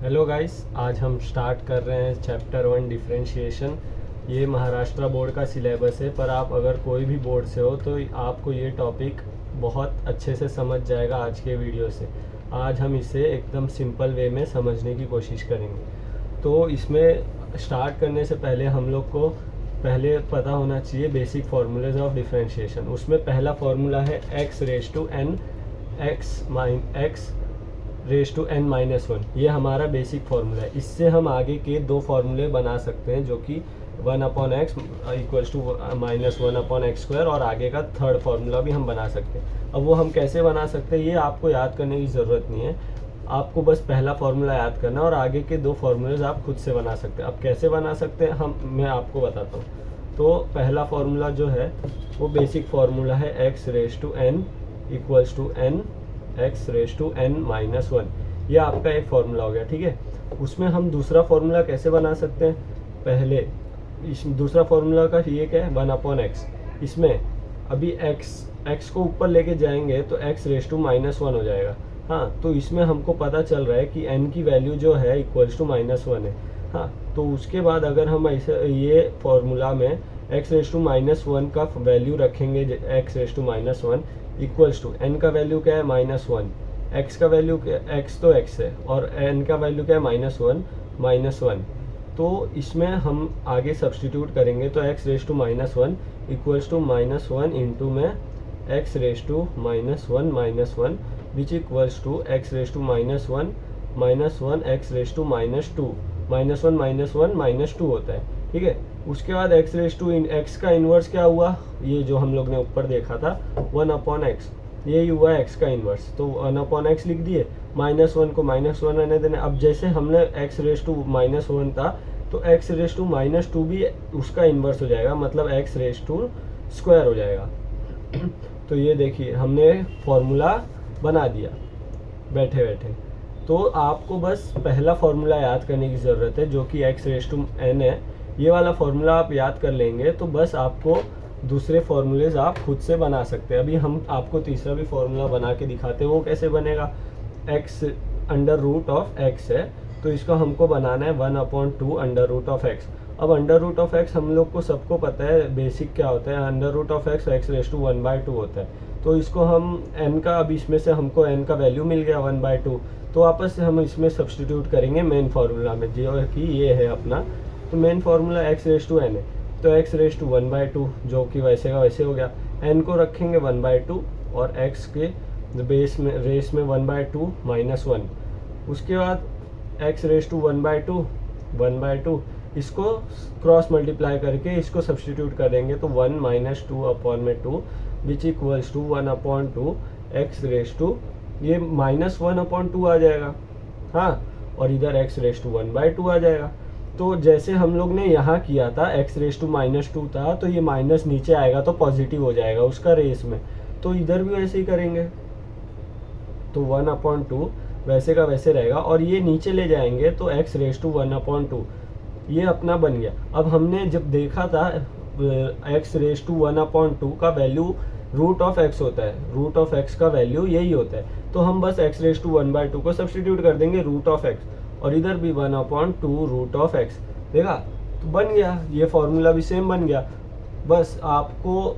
Hello guys, आज हम start कर रहे हैं चैप्टर 1 डिफरेंशिएशन। ये महाराष्ट्र बोर्ड का सिलेबस है, पर आप अगर कोई भी बोर्ड से हो तो आपको ये टॉपिक बहुत अच्छे से समझ जाएगा आज के वीडियो से। आज हम इसे एकदम सिंपल वे में समझने की कोशिश करेंगे। तो इसमें स्टार्ट करने से पहले हम लोग को पहले पता होना चाहिए बेसिक फार्मूलेज ऑफ डिफरेंशिएशन। उसमें पहला फार्मूला है x raise to n x⁻n-1। ये हमारा बेसिक फार्मूला है। इससे हम आगे के दो फार्मूले बना सकते हैं, जो कि 1/x इक्वल्स टू -1/x², और आगे का थर्ड फार्मूला भी हम बना सकते हैं। अब वो हम कैसे बना सकते हैं ये आपको याद करने की ज़रूरत नहीं है। आपको बस पहला फार्मूला याद करना और आगे के दो फार्मूलेज आप खुद से बना सकते हैं। अब कैसे बना सकते हैं मैं आपको बताता हूँ। तो पहला फार्मूला जो है वो बेसिक फार्मूला है x⁻n इक्वल्स टू x⁻n-1। ये आपका एक फार्मूला हो गया, ठीक है। उसमें हम दूसरा फार्मूला कैसे बना सकते हैं? पहले इस दूसरा फार्मूला का ये क्या है, 1/x। इसमें अभी x को ऊपर लेके जाएंगे तो x⁻⁻1 हो जाएगा। हाँ, तो इसमें हमको पता चल रहा है कि n की वैल्यू जो है इक्वल्स टू -1 है। हाँ, तो उसके बाद अगर हम ऐसे ये फार्मूला में x⁻1 का वैल्यू रखेंगे, x⁻1 इक्वल्स टू n का वैल्यू क्या है -1, x का वैल्यू x तो x है, और n का वैल्यू क्या है -1। तो इसमें हम आगे सब्सटीट्यूट करेंगे तो x⁻1 इक्वल्स टू -1 इंटू में x⁻1 which equals to x⁻1 -1 x⁻2 -1 होता है, ठीक है। उसके बाद x का इन्वर्स क्या हुआ, ये जो हम लोग ने ऊपर देखा था 1/x, ये हुआ x का इन्वर्स। तो 1/x लिख दिए, -1 को -1 रहने देने। अब जैसे हमने x⁻1 था तो x⁻2 भी उसका इन्वर्स हो जाएगा, मतलब x⁻² हो जाएगा। तो ये देखिए हमने फॉर्मूला बना दिया बैठे बैठे। तो आपको बस पहला फार्मूला याद करने की ज़रूरत है, जो कि x⁻n है। ये वाला फार्मूला आप याद कर लेंगे तो बस आपको दूसरे फार्मूलेज आप खुद से बना सकते हैं। अभी हम आपको तीसरा भी फार्मूला बना के दिखाते हैं। वो कैसे बनेगा, x√x है, तो इसको हमको बनाना है 1/2 अब √x हम लोग को सबको पता है बेसिक क्या होता है, √x x⁻1/2 होता है। तो इसको हम n का, अब इसमें से हमको n का वैल्यू मिल गया 1/2, तो वापस से हम इसमें सब्सटीट्यूट करेंगे मेन फार्मूला में, जो है कि ये है अपना। तो मेन फार्मूला x⁻n है, तो x⁻1/2 जो कि वैसे का वैसे हो गया। n को रखेंगे 1/2 और x के रेस में 1/2 -1। उसके बाद x⁻1/2 इसको क्रॉस मल्टीप्लाई करके इसको सब्सटीट्यूट कर देंगे, तो 1 - 2/2 विच इक्वल्स टू 1/2 x⁻, ये -1/2 आ जाएगा। हाँ, और इधर x⁻1/2 आ जाएगा। तो जैसे हम लोग ने यहाँ किया था x⁻2 था, तो ये माइनस नीचे आएगा तो पॉजिटिव हो जाएगा उसका रेस में। तो इधर भी वैसे ही करेंगे, तो 1/2 वैसे का वैसे रहेगा, और ये नीचे ले जाएंगे तो x⁻1/2 ये अपना बन गया। अब हमने जब देखा था x⁻1/2 का वैल्यू √x होता है, √x का वैल्यू यही होता है। तो हम बस x⁻1/2 को सब्सटीट्यूट कर देंगे √x, और इधर भी 1/2 √x, देखा, तो बन गया। ये फार्मूला भी सेम बन गया। बस आपको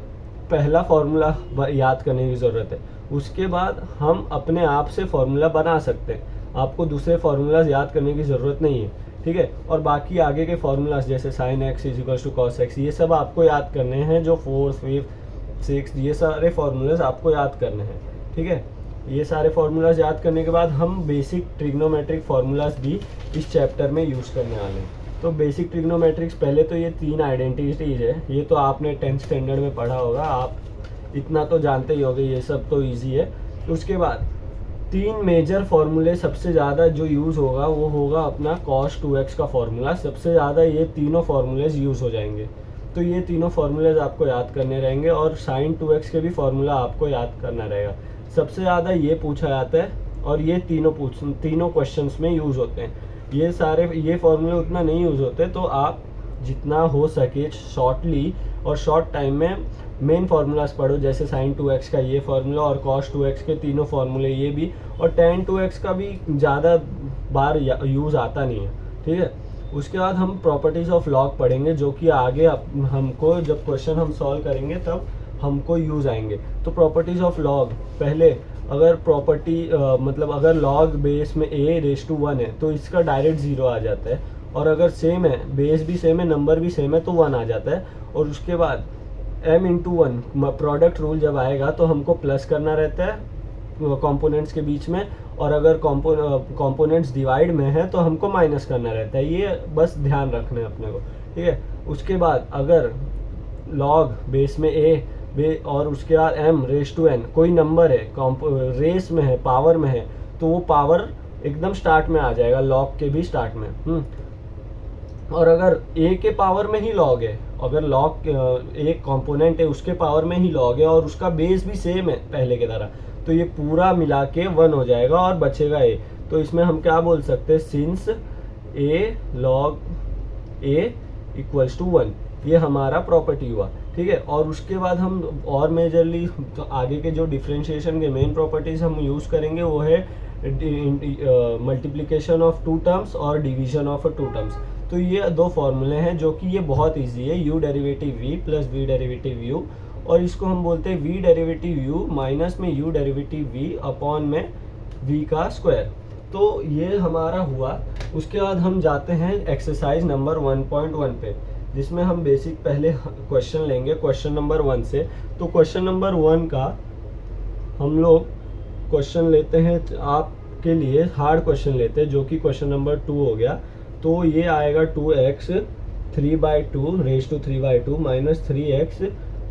पहला फार्मूला याद करने की ज़रूरत है, उसके बाद हम अपने आप से फार्मूला बना सकते हैं। आपको दूसरे फार्मूलाज याद करने की ज़रूरत नहीं है, ठीक है। और बाकी आगे के फार्मूलाज जैसे sin x = cos x, ये सब आपको याद करने हैं। जो 4, 5, 6 ये सारे फार्मूलाज आपको याद करने हैं, ठीक है। ये सारे फार्मूलाज याद करने के बाद हम बेसिक ट्रिग्नोमेट्रिक फार्मूलाज भी इस चैप्टर में यूज़ करने वाले हैं। तो बेसिक ट्रिग्नोमेट्रिक्स, पहले तो ये 3 आइडेंटिटीज है, ये तो आपने 10th स्टैंडर्ड में पढ़ा होगा, आप इतना तो जानते ही होंगे, ये सब तो ईजी है। उसके बाद 3 मेजर फार्मूले सबसे ज़्यादा जो यूज़ होगा वो होगा अपना cos 2x का फार्मूला। सबसे ज़्यादा ये तीनों फार्मूलेज यूज़ हो जाएंगे, तो ये तीनों फार्मूलेज आपको याद करने रहेंगे, और sin 2x के भी फार्मूला आपको याद करना रहेगा। सबसे ज़्यादा ये पूछा जाता है, और ये तीनों क्वेश्चंस में यूज़ होते हैं। ये फार्मूले उतना नहीं यूज़ होते, तो आप जितना हो सके शॉर्टली और शॉर्ट टाइम में मेन फार्मूलाज पढ़ो, जैसे sin 2x का ये फार्मूला और cos 2x के तीनों फार्मूले ये भी, और tan 2x का भी ज़्यादा बार यूज़ आता नहीं है, ठीक है। उसके बाद हम प्रॉपर्टीज़ ऑफ लॉग पढ़ेंगे, जो कि आगे हमको जब क्वेश्चन हम सॉल्व करेंगे तब हमको यूज़ आएंगे। तो प्रॉपर्टीज़ ऑफ लॉग, पहले अगर प्रॉपर्टी मतलब अगर लॉग बेस में a/1 है तो इसका डायरेक्ट 0 आ जाता है, और अगर सेम है, बेस भी सेम है, नंबर भी सेम है, तो 1 आ जाता है। और उसके बाद m/1 प्रोडक्ट रूल जब आएगा तो हमको प्लस करना रहता है कंपोनेंट्स के बीच में, और अगर कंपोनेंट्स डिवाइड में है तो हमको माइनस करना रहता है। ये बस ध्यान रखना है अपने को, ठीक है। उसके बाद अगर लॉग बेस में और उसके बाद m/n कोई नंबर है, रेस में है, पावर में है, तो वो पावर एकदम स्टार्ट में आ जाएगा, लॉग के भी स्टार्ट में। और अगर a के पावर में ही लॉग है, अगर लॉग एक कंपोनेंट है उसके पावर में ही लॉग है और उसका बेस भी सेम है पहले की तरह, तो ये पूरा मिला के 1 हो जाएगा और बचेगा a। तो इसमें हम क्या बोल सकते हैं, since a log a equals to 1, ये हमारा प्रॉपर्टी हुआ, ठीक है। और उसके बाद हम और मेजरली तो आगे के जो डिफरेंशिएशन के मेन प्रॉपर्टीज हम यूज़ करेंगे वो है मल्टीप्लिकेशन ऑफ टू टर्म्स और डिवीजन ऑफ टू टर्म्स। तो ये दो फॉर्मूले हैं जो कि ये बहुत इजी है, u derivative v plus v derivative u, और इसको हम बोलते हैं v डेरिवेटिव u माइनस में u डेरिवेटिव v अपॉन में v का स्क्वायर। तो ये हमारा हुआ। उसके बाद हम जाते हैं एक्सरसाइज नंबर 1.1 पे, जिसमें हम बेसिक पहले क्वेश्चन लेंगे क्वेश्चन नंबर 1 से। तो क्वेश्चन नंबर 1 का हम लोग क्वेश्चन लेते हैं, आपके लिए हार्ड क्वेश्चन लेते हैं, जो कि क्वेश्चन नंबर 2 हो गया। तो ये आएगा 2x 3/2 raise to 3/2 minus 3x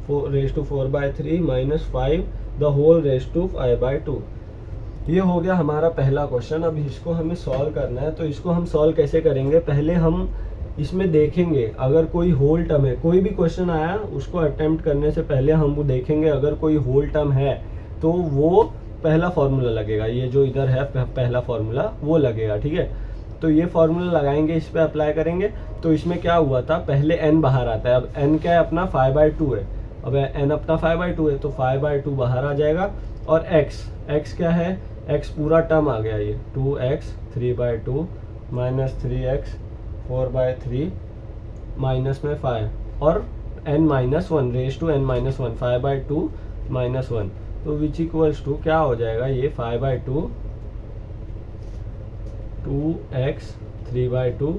raise to 4/3 minus 5 the whole raise to 5/2। ये हो गया हमारा पहला क्वेश्चन। अब इसको हमें सॉल्व करना है। तो इसको हम सॉल्व कैसे करेंगे, पहले हम इसमें देखेंगे अगर कोई होल टर्म है, कोई भी क्वेश्चन आया उसको अटेम्प्ट करने से पहले हम वो देखेंगे अगर कोई होल टर्म है तो वो पहला फार्मूला लगेगा, ये जो इधर है पहला फार्मूला वो लगेगा, ठीक है। तो ये फार्मूला लगाएंगे, इस पे अप्लाई करेंगे। तो इसमें क्या हुआ था, पहले n बाहर आता है, अब n क्या है अपना 5/2 है, अब n अपना 5/2 है तो 5/2 बाहर आ जाएगा। और x क्या है, x पूरा टर्म आ गया, ये 2x 3/2 माइनस 3x 4/3 माइनस में 5 और n-1 raise to n-1 5/2 minus 1, तो विच इक्वल्स टू क्या हो जाएगा, ये 5/2 2x 3/2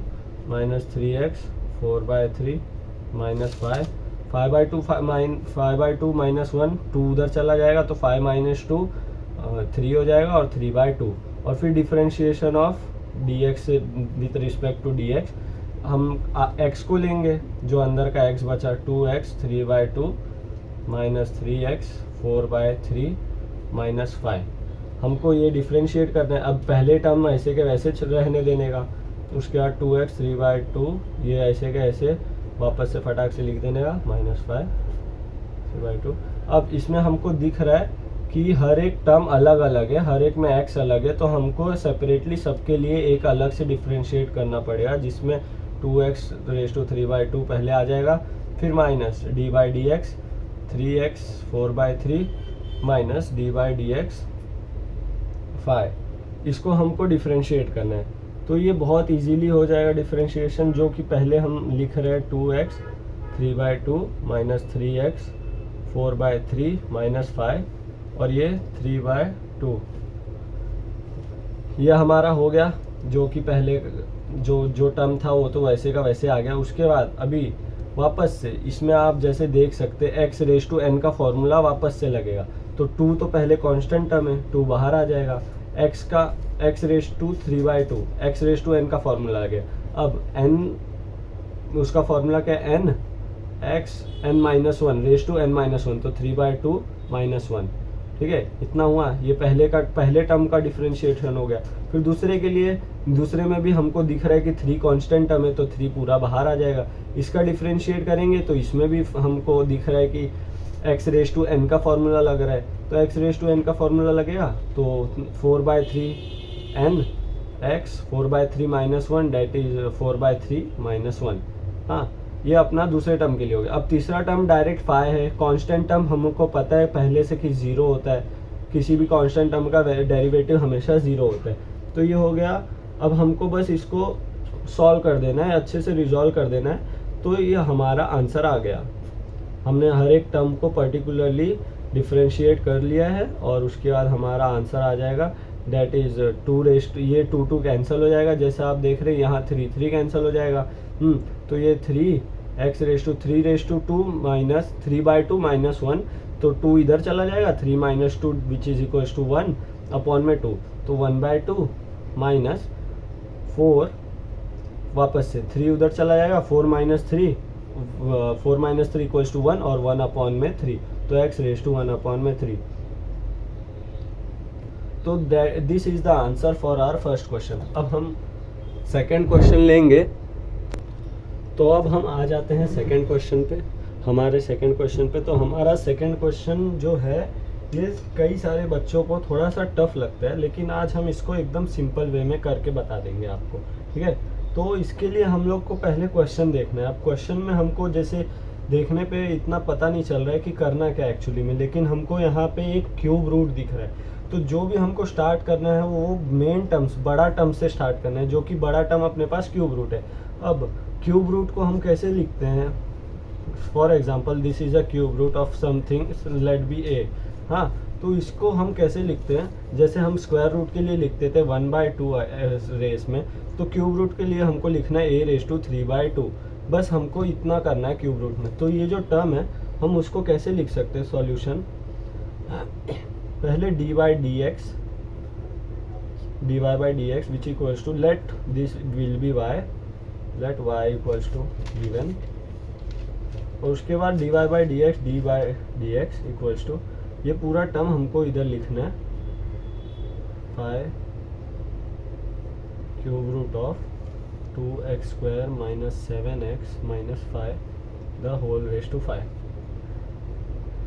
minus 3x 4/3 minus 5 5/2 minus 1 2 उधर चला जाएगा तो 5 माइनस 2 3 हो जाएगा और 3/2। और फिर differentiation of dx with respect to dx, हम x को लेंगे, जो अंदर का x बचा 2x 3/2 माइनस 3x 4/3 माइनस 5। हमको ये डिफरेंशिएट करना है। अब पहले टर्म ऐसे के वैसे रहने देने का, उसके बाद 2x 3/2 ये ऐसे के ऐसे वापस से फटाक से लिख देने का माइनस 5 3/2। अब इसमें हमको दिख रहा है कि हर एक टर्म अलग अलग है, हर एक में x अलग है, तो हमको सेपरेटली सबके लिए एक अलग से डिफरेंशिएट करना पड़ेगा, जिसमें 2x रेज टू 3/2 पहले आ जाएगा, फिर minus d/dx 3x 4/3 minus d/dx 5। इसको हमको डिफरेंशिएट करना है। तो ये बहुत इजीली हो जाएगा डिफरेंशिएशन, जो कि पहले हम लिख रहे हैं 2x 3/2 माइनस 3x 4/3 माइनस 5 और ये 3/2। ये हमारा हो गया, जो कि पहले जो टर्म था वो तो वैसे का वैसे आ गया। उसके बाद अभी वापस से इसमें आप जैसे देख सकते हैं x रेज टू n का फॉर्मूला वापस से लगेगा। तो 2 तो पहले कांस्टेंट टर्म है, 2 बाहर आ जाएगा, x raise to 3/2 x raise to n का फॉर्मूला लगे। अब n उसका फॉर्मूला क्या है, n x n-1 raise to n-1, तो 3/2 माइनस 1, ठीक है। इतना हुआ, ये पहले टर्म का डिफरेंशिएशन हो गया। फिर दूसरे के लिए, दूसरे में भी हमको दिख रहा है कि 3 कांस्टेंट टर्म है तो 3 पूरा बाहर आ जाएगा। इसका डिफरेंशिएट करेंगे तो इसमें भी हमको दिख रहा है कि x रेज टू n का फॉर्मूला लग रहा है, तो x रेज टू n का फॉर्मूला लगेगा तो 4/3 n x 4/3 minus 1 that is 4/3 minus 1। हाँ, ये अपना दूसरे टर्म के लिए हो गया। अब तीसरा टर्म डायरेक्ट फाइव है, कांस्टेंट टर्म हमको पता है पहले से कि ज़ीरो होता है, किसी भी कांस्टेंट टर्म का डेरिवेटिव हमेशा ज़ीरो होता है। तो ये हो गया। अब हमको बस इसको सॉल्व कर देना है, अच्छे से रिजॉल्व कर देना है, तो ये हमारा आंसर आ गया। हमने हर एक टर्म को पर्टिकुलरली डिफ्रेंशिएट कर लिया है और उसके बाद हमारा आंसर आ जाएगा, दैट इज़ ये 2 कैंसिल हो जाएगा, जैसे आप देख रहे हैं यहाँ 3 कैंसिल हो जाएगा। तो ये 3x3 माइनस 3/2 माइनस 1, तो 2 इधर चला जाएगा, 3 minus 2 which is equals to 1 upon में 2, तो 1/2 माइनस 4, वापस से 3 उधर चला जाएगा, 4 माइनस 3 इक्वल्स टू 1 और 1 अपॉन में 3, तो x⁻1 अपॉन में 3। तो this is the answer for our first question. अब हम सेकंड क्वेश्चन लेंगे। तो अब हम आ जाते हैं सेकंड क्वेश्चन पे, हमारे सेकंड क्वेश्चन पे। तो हमारा सेकंड क्वेश्चन जो है ये कई सारे बच्चों को थोड़ा सा टफ लगता है, लेकिन आज हम इसको एकदम सिंपल वे में करके बता देंगे आपको, ठीक है। तो इसके लिए हम लोग को पहले क्वेश्चन देखना है। अब क्वेश्चन में हमको जैसे देखने पे इतना पता नहीं चल रहा है कि करना क्या एक्चुअली में, लेकिन हमको यहाँ पे एक क्यूब रूट दिख रहा है। तो जो भी हमको स्टार्ट करना है वो मेन टर्म्स, बड़ा टर्म से स्टार्ट करना है, जो कि बड़ा टर्म अपने पास क्यूब रूट है। अब क्यूब रूट को हम कैसे लिखते हैं? For example this is a cube root of something, let be a. हाँ, तो इसको हम कैसे लिखते हैं? जैसे हम स्क्वायर रूट के लिए लिखते थे 1/2 रेस में, तो क्यूब रूट के लिए हमको लिखना है a⁻3/2। बस हमको इतना करना है क्यूब रूट में। तो ये जो टर्म है हम उसको कैसे लिख सकते हैं? सॉल्यूशन पहले dy/dx which equals to, let this will be y, let y equals to given, और उसके बाद dy/dx इक्वल्स टू, ये पूरा टर्म हमको इधर लिखना है 5 cube root of 2x² minus 7x minus 5 the whole raise to 5।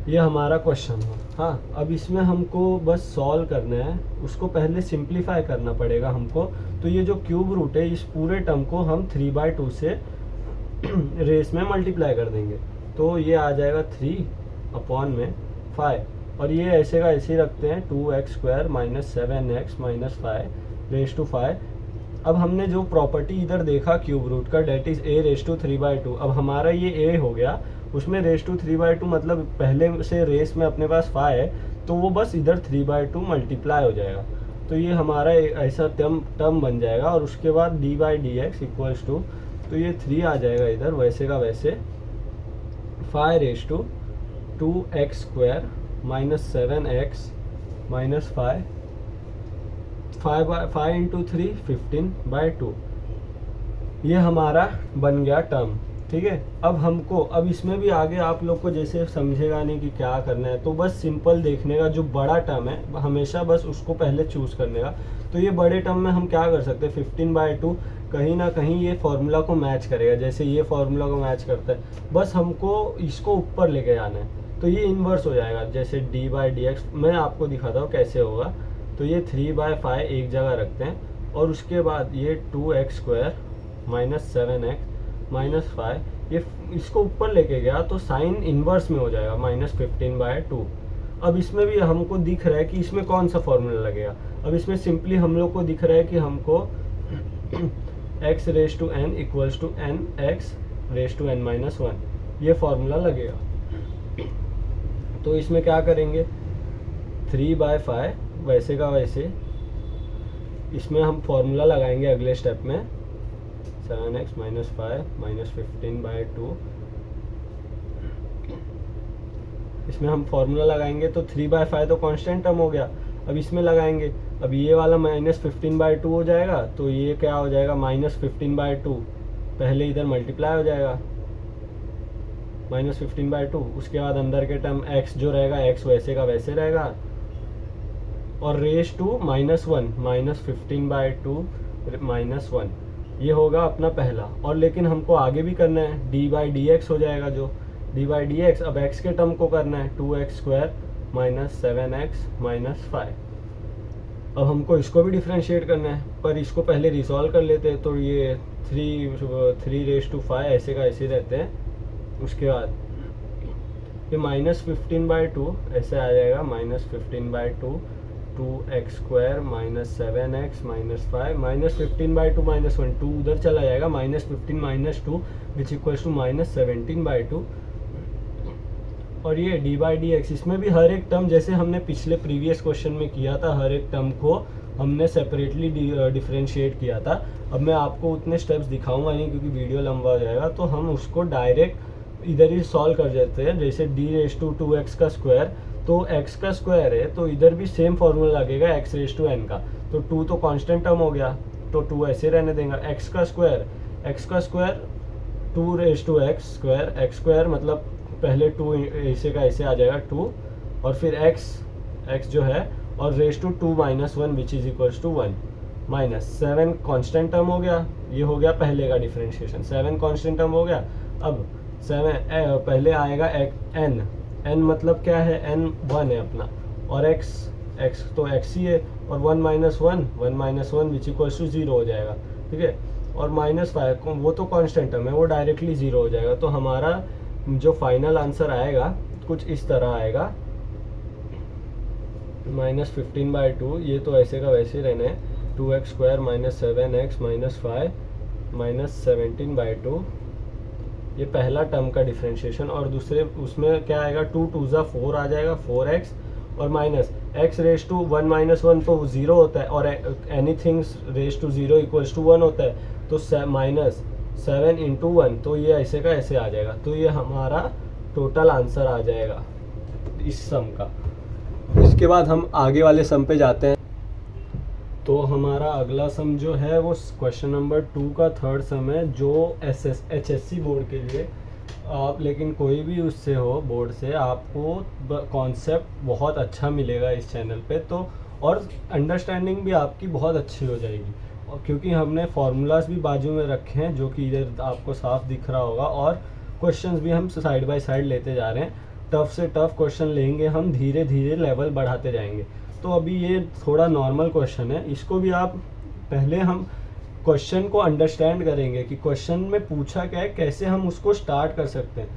ये हमारा क्वेश्चन है। हाँ, अब इसमें हमको बस सॉल्व करना है, उसको पहले सिंप्लीफाई करना पड़ेगा हमको। तो ये जो क्यूब रूट है इस पूरे टर्म को हम 3/2 से रेस में मल्टीप्लाई कर देंगे, तो ये आ जाएगा 3 अपॉन में 5, और ये ऐसे का ऐसे ही रखते हैं 2x² minus 7x minus 5 raise to 5। अब हमने जो प्रॉपर्टी इधर देखा क्यूब रूट का, डेट इज a⁻3/2। अब हमारा ये a हो गया, उसमें रेज टू 3/2 मतलब पहले से रेस में अपने पास 5 है, तो वो बस इधर 3/2 मल्टीप्लाई हो जाएगा। तो ये हमारा ऐसा टर्म बन जाएगा, और उसके बाद dy/dx इक्वल्स टू, तो ये 3 आ जाएगा इधर वैसे का वैसे, 5 raise to 2x² minus 7x minus 5 × 3 15/2। ये हमारा बन गया टर्म, ठीक है। अब इसमें भी आगे आप लोग को जैसे समझेगा नहीं कि क्या करना है, तो बस सिंपल देखने का, जो बड़ा टर्म है हमेशा बस उसको पहले चूज करने का। तो ये बड़े टर्म में हम क्या कर सकते हैं? 15/2 कहीं ना कहीं ये फॉर्मूला को मैच करेगा, जैसे ये फॉर्मूला को मैच करता है, बस हमको इसको ऊपर लेके जाना है। तो ये इन्वर्स हो जाएगा, जैसे dy/dx मैं आपको दिखाता हूँ कैसे होगा। तो ये 3/5 एक जगह रखते हैं, और उसके बाद ये 2x² माइनस 7x माइनस 5, ये इसको ऊपर लेके गया तो साइन इन्वर्स में हो जाएगा -15/2। अब इसमें भी हमको दिख रहा है कि इसमें कौन सा फॉर्मूला लगेगा। अब इसमें सिंपली हम लोग को दिख रहा है कि हमको x⁻n इक्वल्स टू nx⁻n-1 ये फॉर्मूला लगेगा। तो इसमें क्या करेंगे? 3/5 वैसे का वैसे, इसमें हम फॉर्मूला लगाएंगे अगले स्टेप में 7x माइनस 5 माइनस 15/2। इसमें हम फॉर्मूला लगाएंगे तो 3/5 तो कांस्टेंट टर्म हो गया, अब इसमें लगाएंगे, अब ये वाला -15/2 हो जाएगा, तो ये क्या हो जाएगा -15/2, पहले इधर मल्टीप्लाई हो जाएगा -15/2, उसके बाद अंदर के टर्म x जो रहेगा x वैसे का वैसे रहेगा, और रेज टू -1 -15/2 -1, ये होगा अपना पहला। और लेकिन हमको आगे भी करना है, dy/dx हो जाएगा, जो dy/dx अब x के टर्म को करना है 2x² माइनस 7x माइनस 5। अब हमको इसको भी डिफ्रेंशिएट करना है, पर इसको पहले रिजॉल्व कर लेते हैं। तो ये 3 ऐसे का ऐसे रहते हैं। उसके बाद ये -15/2 ऐसे आ जाएगा, -15/2 2x² -7x -5 -15/2 -1 2 उधर चला जाएगा, -15 - 2 विच इक्वल्स टू -17/2। और ये d/dx, इसमें भी हर एक टर्म जैसे हमने पिछले प्रीवियस क्वेश्चन में किया था, हर एक टर्म को हमने सेपरेटली डिफ्रेंशिएट किया था। अब मैं आपको उतने स्टेप्स दिखाऊंगा नहीं क्योंकि वीडियो लंबा हो जाएगा, तो हम उसको डायरेक्ट इधर ही सॉल्व कर देते हैं। जैसे d⁻2x का स्क्वायर, तो x का स्क्वायर है तो इधर भी सेम फॉर्मूला लगेगा x⁻n का। तो 2 तो कांस्टेंट टर्म हो गया, तो 2 ऐसे रहने देंगे। x का स्क्वायर 2x², x स्क्वायर मतलब पहले 2 ऐसे का ऐसे आ जाएगा 2, और फिर x जो है और raise to 2 - 1 which is equals to 1 -7 constant term हो गया। ये हो गया पहले का डिफरेंशिएशन, 7 कांस्टेंट टर्म हो गया। अब 7 पहले आएगा n मतलब क्या है, n 1 है अपना, और x तो x ही है, और 1 - 1 विच इक्वल्स टू 0 हो जाएगा, ठीक है। और -5 वो तो कांस्टेंट टर्म है, वो डायरेक्टली 0 हो जाएगा। तो हमारा जो फाइनल आंसर आएगा कुछ इस तरह आएगा, -15/2, ये तो ऐसे का वैसे रहना है, 2x² -7x -5 -17/2, ये पहला टर्म का डिफरेंशिएशन। और दूसरे उसमें क्या आएगा, 2 - 2 = 4 आ जाएगा, 4x, और माइनस x⁻1 - 1 तो 0 होता है, और anything raise to 0 equals to 1 होता है, तो -7 × 1, तो ये ऐसे का ऐसे आ जाएगा। तो ये हमारा टोटल आंसर आ जाएगा इस सम का। इसके बाद हम आगे वाले सम पे जाते हैं। तो हमारा अगला सम जो है वो क्वेश्चन नंबर 2 का थर्ड सम है, जो HSC बोर्ड के लिए आप, लेकिन कोई भी उससे हो बोर्ड से, आपको कॉन्सेप्ट बहुत अच्छा मिलेगा इस चैनल पे, तो और अंडरस्टैंडिंग भी आपकी बहुत अच्छी हो जाएगी। और क्योंकि हमने फार्मूलाज भी बाजू में रखे हैं जो कि इधर आपको साफ दिख रहा होगा, और क्वेश्चंस भी हम साइड बाय साइड लेते जा रहे हैं। टफ से टफ क्वेश्चन लेंगे हम, धीरे धीरे लेवल बढ़ाते जाएंगे। तो अभी ये थोड़ा नॉर्मल क्वेश्चन है, इसको भी आप पहले हम क्वेश्चन को अंडरस्टैंड करेंगे कि क्वेश्चन में पूछा क्या है, कैसे हम उसको स्टार्ट कर सकते हैं।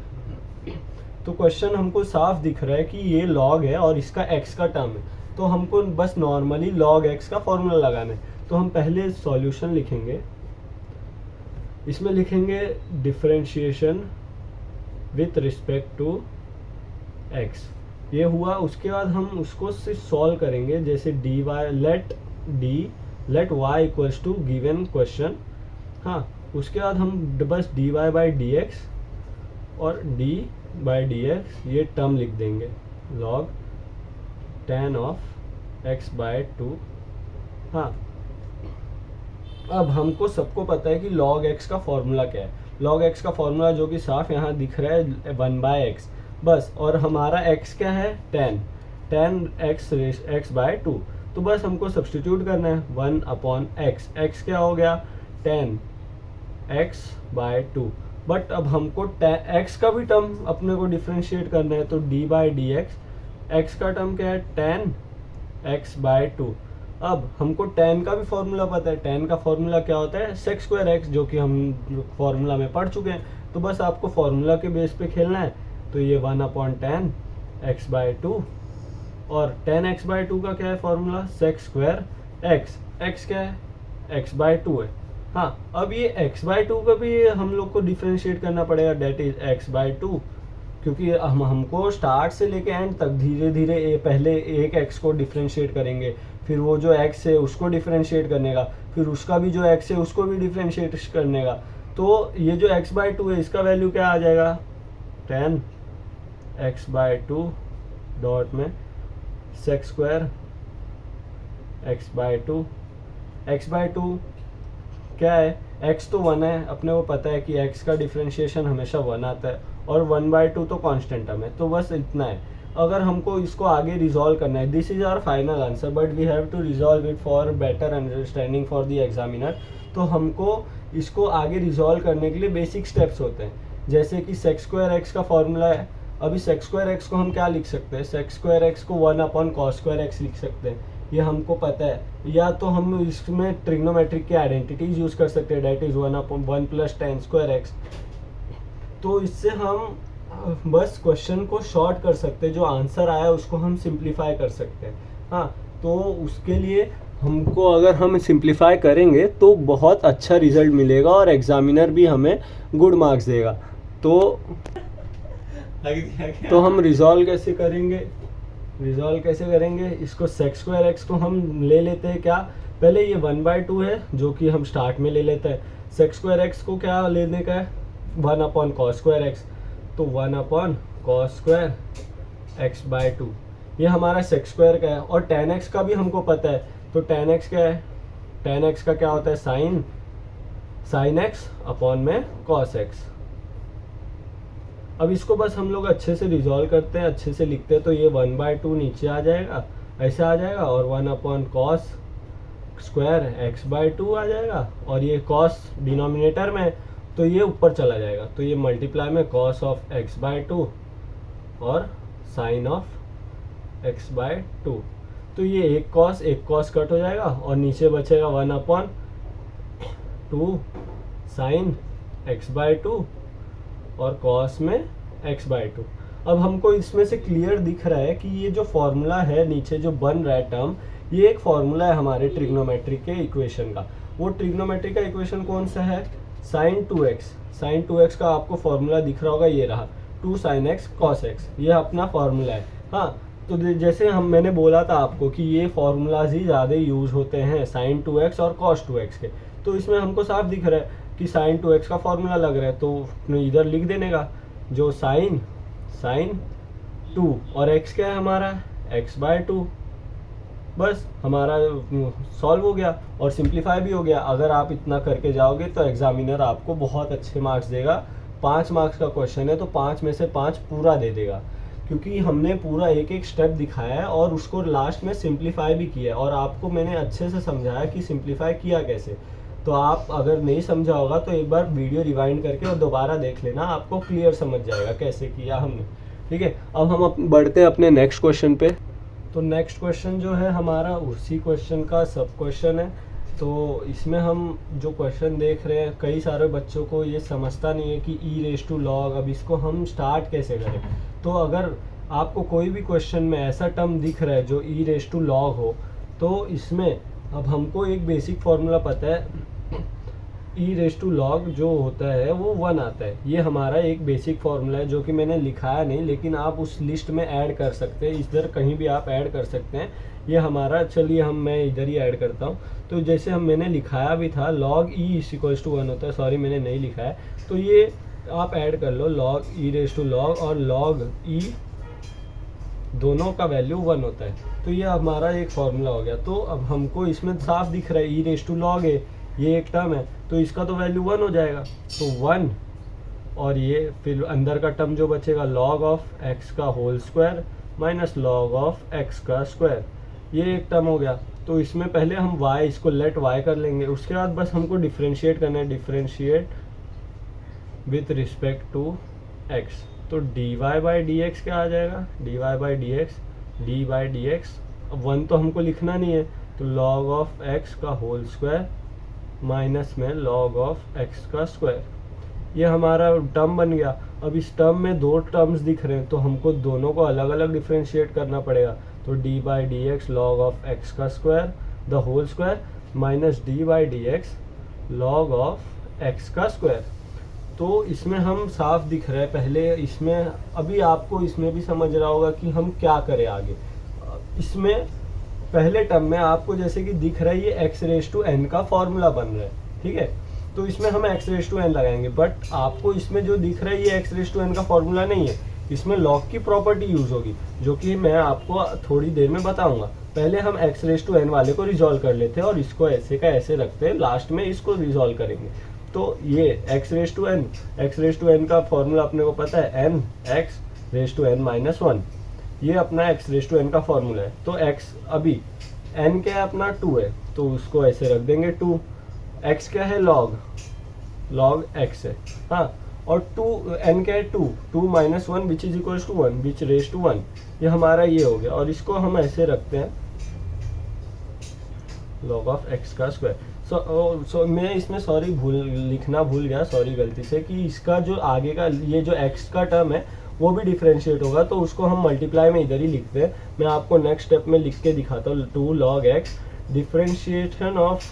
तो क्वेश्चन हमको साफ दिख रहा है कि ये लॉग है और इसका x का टर्म है, तो हमको बस नॉर्मली log x का फॉर्मूला लगाना है। तो हम पहले सॉल्यूशन लिखेंगे, इसमें लिखेंगे differentiation with respect to x, ये हुआ। उसके बाद हम उसको से सॉल्व करेंगे, जैसे let y equals to given question, हाँ। उसके बाद हम बस dy/dx और d/dx ये टर्म लिख देंगे, log tan of x/2, हाँ। अब हमको सबको पता है कि log x का फॉर्मूला क्या है। log x का फॉर्मूला जो कि साफ यहाँ दिख रहा है 1/x बस, और हमारा x क्या है, tan x/2, तो बस हमको सब्स्टिट्यूट करना है 1/x। x क्या हो गया, tan x/2, बट अब हमको x का भी टर्म अपने को डिफ्रेंशिएट करना है, तो d/dx, x का टर्म क्या है, tan x/2। अब हमको tan का भी फॉर्मूला पता है, tan का फॉर्मूला क्या होता है, sec²x, जो कि हम फॉर्मूला में पढ़ चुके हैं। तो बस आपको फॉर्मूला के बेस पे खेलना है, तो ये 1/tan x/2, और tan x/2 का क्या है फॉर्मूला, sec²x, x क्या है, x/2 है, हाँ। अब ये x/2 का भी हम लोग को डिफरेंशिएट करना पड़ेगा, डेट इज x/2, क्योंकि हमको स्टार्ट से लेके एंड तक धीरे धीरे पहले एक x को डिफरेंशिएट करेंगे, फिर वो जो x है उसको डिफरेंशिएट करने का, फिर उसका भी जो x है उसको भी डिफरेंशिएट करने का। तो ये जो x/2 है इसका वैल्यू क्या आ जाएगा, tan x/2 डॉट में sec² x/2, x/2 क्या है, x तो 1 है, अपने को पता है कि x का डिफरेंशिएशन हमेशा 1 आता है, और 1/2 तो कांस्टेंट टर्म है, तो बस इतना है। अगर हमको इसको आगे रिजॉल्व करना है, this is our final answer, but we have to resolve it for better understanding for the examiner. तो हमको इसको आगे रिजॉल्व करने के लिए बेसिक स्टेप्स होते हैं, जैसे कि sec² x का फॉर्मूला है। अभी sec² x को हम क्या लिख सकते हैं, sec² x को 1/cos² x लिख सकते हैं, ये हमको पता है, या तो हम इसमें ट्रिग्नोमेट्रिक की आइडेंटिटीज यूज़ कर सकते हैं, that is 1 plus ten square x. तो इससे हम बस क्वेश्चन को शॉर्ट कर सकते हैं, जो आंसर आया उसको हम सिंप्लीफाई कर सकते हैं। हाँ, तो उसके लिए हमको अगर हम सिंप्लीफाई करेंगे तो बहुत अच्छा रिजल्ट मिलेगा और एग्जामिनर भी हमें गुड मार्क्स देगा। तो हम रिजॉल्व कैसे करेंगे, इसको सेक्स स्क्वायर एक्स को हम ले लेते हैं क्या, पहले ये 1/2 है जो कि हम स्टार्ट में ले लेते हैं। सेक्स स्क्वायर एक्स को क्या लेने का है, 1/cos स्क्वायर एक्स, तो 1/cos स्क्वायर x/2 ये हमारा सेक्स स्क्वायर का है। और tan x का भी हमको पता है, तो tan x क्या है, tan x का क्या होता है, sin x अपॉन में cos x। अब इसको बस हम लोग अच्छे से रिजॉल्व करते हैं, अच्छे से लिखते हैं, तो ये 1/2 नीचे आ जाएगा, ऐसे आ जाएगा, और 1/cos स्क्वायर x/2 आ जाएगा, और ये cos डिनोमिनेटर में तो ये ऊपर चला जाएगा, तो ये मल्टीप्लाई में cos ऑफ x/2 और sin ऑफ x/2, तो ये एक cos कट हो जाएगा और नीचे बचेगा 1/2 sin x/2 और cos में x/2। अब हमको इसमें से क्लियर दिख रहा है कि ये जो फॉर्मूला है नीचे जो बन रहा है टर्म, ये एक फॉर्मूला है हमारे ट्रिग्नोमेट्रिक के इक्वेशन का। वो ट्रिग्नोमेट्रिक का इक्वेशन कौन सा है, sin 2x का आपको फॉर्मूला दिख रहा होगा, ये रहा 2 sin x cos x, ये अपना फॉर्मूला है। हाँ, तो जैसे मैंने बोला था आपको कि ये फॉर्मूलाज ही ज़्यादा यूज होते हैं sin 2x और cos 2x के, तो इसमें हमको साफ दिख रहा है कि sin 2x का फॉर्मूला लग रहा है, तो इधर लिख देने का जो sin 2 और x क्या है हमारा x/2, बस हमारा सॉल्व हो गया और सिंप्लीफाई भी हो गया। अगर आप इतना करके जाओगे तो एग्जामिनर आपको बहुत अच्छे मार्क्स देगा। 5 मार्क्स का क्वेश्चन है तो 5 में से 5 पूरा दे देगा, क्योंकि हमने पूरा एक एक स्टेप दिखाया है और उसको लास्ट में सिंप्लीफाई भी किया है, और आपको मैंने अच्छे से समझाया कि सिंप्लीफाई किया कैसे। तो आप अगर नहीं समझा होगा तो एक बार वीडियो रिवाइंड करके और दोबारा देख लेना, आपको क्लियर समझ जाएगा कैसे किया हमने। ठीक है, अब हम बढ़ते हैं अपने नेक्स्ट क्वेश्चन पे। तो नेक्स्ट क्वेश्चन जो है हमारा उसी क्वेश्चन का सब क्वेश्चन है। तो इसमें हम जो क्वेश्चन देख रहे हैं, कई सारे बच्चों को ये समझता नहीं है कि e⁻log, अब इसको हम स्टार्ट कैसे करें। तो अगर आपको कोई भी क्वेश्चन में ऐसा टर्म दिख रहा है जो e⁻log हो, तो इसमें अब हमको एक बेसिक फॉर्मूला पता है, e⁻log जो होता है वो 1 आता है। ये हमारा एक बेसिक फार्मूला है जो कि मैंने लिखाया नहीं, लेकिन आप उस लिस्ट में ऐड कर सकते हैं, इधर कहीं भी आप ऐड कर सकते हैं। ये हमारा, चलिए मैं इधर ही ऐड करता हूँ। तो जैसे मैंने लिखाया भी था log e = 1 होता है, सॉरी मैंने नहीं लिखा है, तो ये आप ऐड कर लो log e⁻log और log e दोनों का वैल्यू 1 होता है। तो ये हमारा एक फार्मूला हो गया। तो अब हमको इसमें साफ दिख रहा है e⁻log है, ये एक टर्म है, तो इसका तो वैल्यू 1 हो जाएगा, तो 1, और ये फिर अंदर का टर्म जो बचेगा log ऑफ x का whole square minus log of x का स्क्वायर, ये एक टर्म हो गया। तो इसमें पहले हम y, इसको लेट y कर लेंगे, उसके बाद बस हमको डिफ्रेंशिएट करना है, differentiate with respect to x। तो dy/dx क्या आ जाएगा, dy/dx, अब 1 तो हमको लिखना नहीं है, तो log ऑफ x का होल स्क्वायर माइनस में log ऑफ x का स्क्वायर, ये हमारा टर्म बन गया। अब इस टर्म में 2 टर्म्स दिख रहे हैं, तो हमको दोनों को अलग अलग डिफ्रेंशिएट करना पड़ेगा। तो d/dx log ऑफ x का square the whole square minus d/dx log of x का स्क्वायर। तो इसमें हम साफ दिख रहा है पहले, इसमें अभी आपको इसमें भी समझ रहा होगा कि हम क्या करें आगे। इसमें पहले टर्म में आपको जैसे कि दिख रहा है ये x⁻n का फॉर्मूला बन रहा है, ठीक है, तो इसमें हम x⁻n लगाएंगे, बट आपको इसमें जो दिख रहा है ये x⁻n का फॉर्मूला नहीं है, इसमें log की प्रॉपर्टी यूज होगी, जो कि मैं आपको थोड़ी देर में बताऊंगा। पहले हम x⁻n वाले को रिजॉल्व कर लेते हैं और इसको ऐसे का ऐसे रखते हैं, लास्ट में इसको रिजॉल्व करेंगे। तो ये x⁻n का फॉर्मूला अपने को पता है, n(x⁻n-1), ये अपना x⁻n का फॉर्मूला है। तो x अभी n क्या है अपना 2 है, तो उसको ऐसे रख देंगे 2, x क्या है log x है, हाँ, और 2 n क्या है 2 - 1 which is equals to 1 which raise to 1, ये हमारा ये हो गया। और इसको हम ऐसे रखते हैं log ऑफ x का स्क्वायर। सो मैं इसमें लिखना भूल गया, सॉरी गलती से, कि इसका जो आगे का ये जो x का टर्म है वो भी डिफरेंशिएट होगा, तो उसको हम मल्टीप्लाई में इधर ही लिखते हैं। मैं आपको नेक्स्ट स्टेप में लिख के दिखाता हूँ। 2 log x differentiation of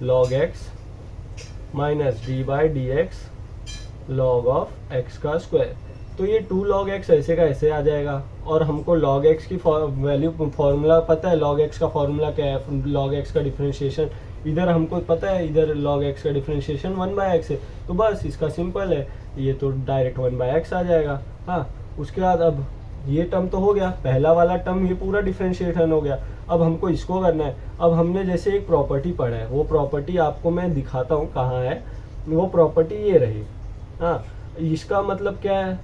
log x minus D by D x log of x का स्क्वायर। तो ये 2 log x ऐसे का ऐसे आ जाएगा, और हमको log x की वैल्यू फॉर्मूला पता है। log x का फॉर्मूला क्या है, log x का डिफरेंशिएशन इधर हमको पता है, इधर log x का डिफरेंशिएशन 1/x है, तो बस इसका सिंपल है, ये तो डायरेक्ट 1/x आ जाएगा। हाँ, उसके बाद अब ये टर्म तो हो गया, पहला वाला टर्म ये पूरा डिफरेंशिएशन हो गया। अब हमको इसको करना है। अब हमने जैसे एक प्रॉपर्टी पढ़ा है, वो प्रॉपर्टी आपको मैं दिखाता हूँ कहाँ है। वो प्रॉपर्टी ये रही। हाँ, इसका मतलब क्या है,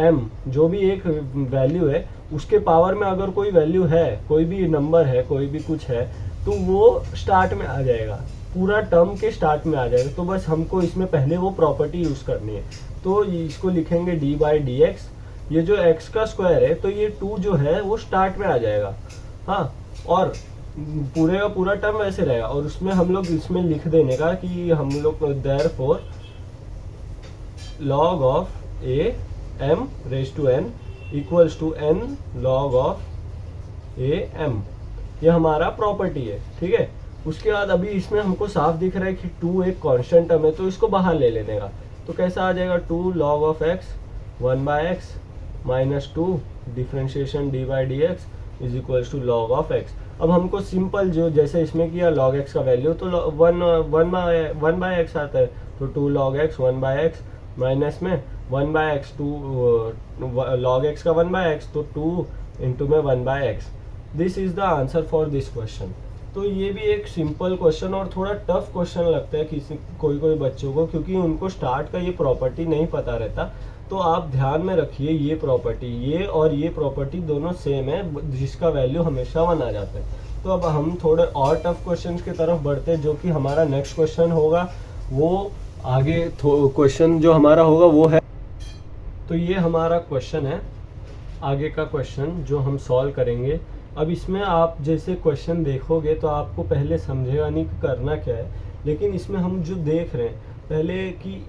m जो भी एक वैल्यू है उसके पावर में अगर कोई वैल्यू है, कोई भी नंबर है, कोई भी कुछ है, तो वो स्टार्ट में आ जाएगा, पूरा टर्म के स्टार्ट में आ जाएगा। तो बस हमको इसमें पहले वो प्रॉपर्टी यूज करनी है। तो इसको लिखेंगे डी बाई डी एक्स, ये जो x का स्क्वायर है, तो ये 2 जो है वो स्टार्ट में आ जाएगा। हाँ, और पूरे का पूरा टर्म वैसे रहेगा, और उसमें हम लोग इसमें लिख देने का कि हम लोग therefore log of a m raise to n equals to n log of a m, ये हमारा प्रॉपर्टी है। ठीक है, उसके बाद अभी इसमें हमको साफ दिख रहा है कि 2 एक कांस्टेंट टर्म है, तो इसको बाहर ले लेने का। तो कैसा आ जाएगा, 2 log of x 1/x minus 2 differentiation D by D X is equals to log of x। अब हमको सिंपल जो जैसे इसमें किया log x का वैल्यू तो 1/x आता है, तो 2 log x 1/x माइनस में 1/x 2 log x का 1/x, तो 2 इंटू में 1/x। This is the answer for this question. तो ये भी एक सिंपल क्वेश्चन और थोड़ा टफ क्वेश्चन लगता है किसी कोई बच्चों को, क्योंकि उनको स्टार्ट का ये प्रॉपर्टी नहीं पता रहता। तो आप ध्यान में रखिए, ये प्रॉपर्टी, ये और ये प्रॉपर्टी दोनों सेम है, जिसका वैल्यू हमेशा 1 आ जाता है। तो अब हम थोड़े और टफ क्वेश्चंस की तरफ बढ़ते हैं, जो कि हमारा नेक्स्ट क्वेश्चन होगा। वो आगे क्वेश्चन जो हमारा होगा वो है, तो ये हमारा क्वेश्चन है, आगे का क्वेश्चन जो हम सॉल्व करेंगे। अब इसमें आप जैसे क्वेश्चन देखोगे तो आपको पहले समझेगा नहीं कि करना क्या है, लेकिन इसमें हम जो देख रहे हैं पहले कि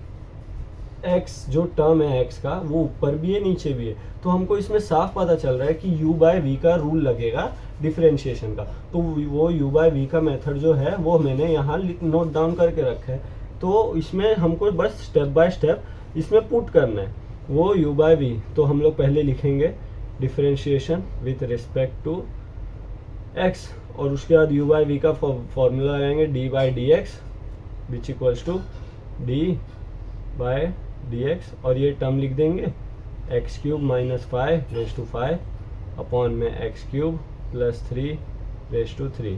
x जो टर्म है x का, वो ऊपर भी है नीचे भी है, तो हमको इसमें साफ पता चल रहा है कि u बाय वी का रूल लगेगा डिफरेंशिएशन का। तो वो u बाय वी का मेथड जो है वो मैंने यहाँ नोट डाउन करके रखा है। तो इसमें हमको बस स्टेप बाय स्टेप इसमें पुट करना है वो u बाय वी। तो हम लोग पहले लिखेंगे differentiation with respect to x, और उसके बाद u बाय वी का फॉर्मूला लगाएंगे d by D x which equals to d by d x, और ये टर्म लिख देंगे x cube minus 5 raise to 5 upon में x cube plus 3 raise to 3।